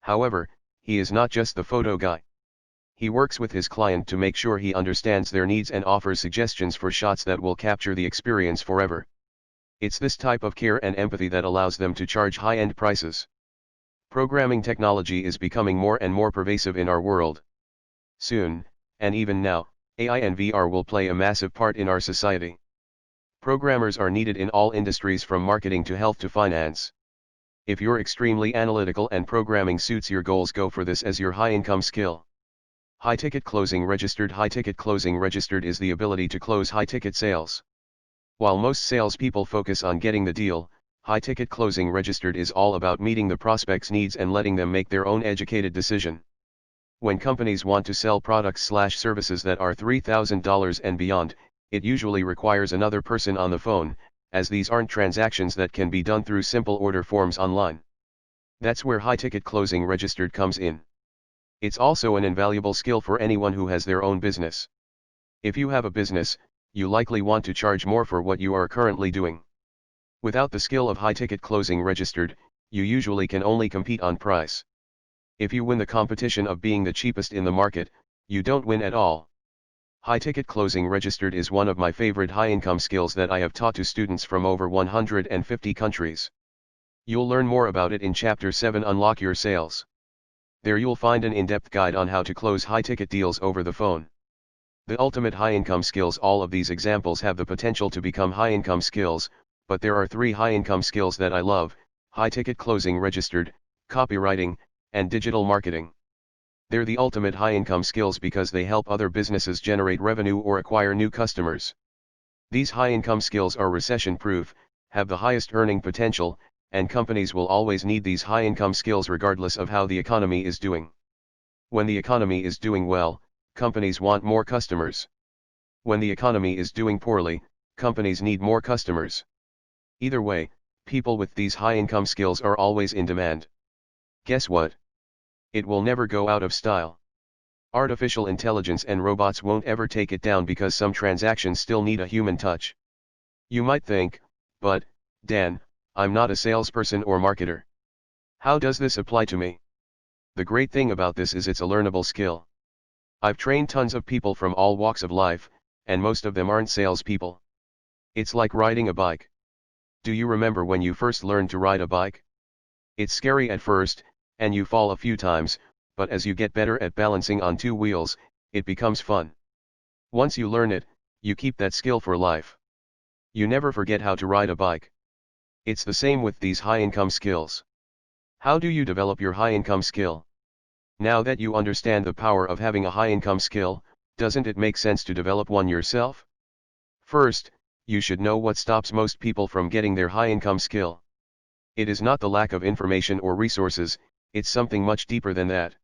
However, he is not just the photo guy. He works with his client to make sure he understands their needs and offers suggestions for shots that will capture the experience forever. It's this type of care and empathy that allows them to charge high-end prices. Programming technology is becoming more and more pervasive in our world. Soon, and even now, AI and VR will play a massive part in our society. Programmers are needed in all industries from marketing to health to finance. If you're extremely analytical and programming suits your goals, go for this as your high-income skill. High-ticket closing registered. High-ticket closing registered is the ability to close high-ticket sales. While most salespeople focus on getting the deal, high-ticket closing registered is all about meeting the prospect's needs and letting them make their own educated decision. When companies want to sell products/services that are $3,000 and beyond, it usually requires another person on the phone, as these aren't transactions that can be done through simple order forms online. That's where high-ticket closing registered comes in. It's also an invaluable skill for anyone who has their own business. If you have a business, you likely want to charge more for what you are currently doing. Without the skill of high-ticket closing registered, you usually can only compete on price. If you win the competition of being the cheapest in the market, you don't win at all. High-ticket closing registered is one of my favorite high-income skills that I have taught to students from over 150 countries. You'll learn more about it in Chapter 7, Unlock Your Sales. There you'll find an in-depth guide on how to close high-ticket deals over the phone. The ultimate high-income skills. All of these examples have the potential to become high-income skills, but there are 3 high-income skills that I love: high-ticket closing registered, copywriting, and digital marketing. They're the ultimate high-income skills because they help other businesses generate revenue or acquire new customers. These high-income skills are recession-proof, have the highest earning potential, and companies will always need these high-income skills regardless of how the economy is doing. When the economy is doing well, companies want more customers. When the economy is doing poorly, companies need more customers. Either way, people with these high-income skills are always in demand. Guess what? It will never go out of style. Artificial intelligence and robots won't ever take it down because some transactions still need a human touch. You might think, but, Dan, I'm not a salesperson or marketer. How does this apply to me? The great thing about this is it's a learnable skill. I've trained tons of people from all walks of life, and most of them aren't salespeople. It's like riding a bike. Do you remember when you first learned to ride a bike? It's scary at first, and you fall a few times, but as you get better at balancing on 2 wheels, it becomes fun. Once you learn it, you keep that skill for life. You never forget how to ride a bike. It's the same with these high-income skills. How do you develop your high-income skill? Now that you understand the power of having a high-income skill, doesn't it make sense to develop one yourself? First, you should know what stops most people from getting their high-income skill. It is not the lack of information or resources, it's something much deeper than that.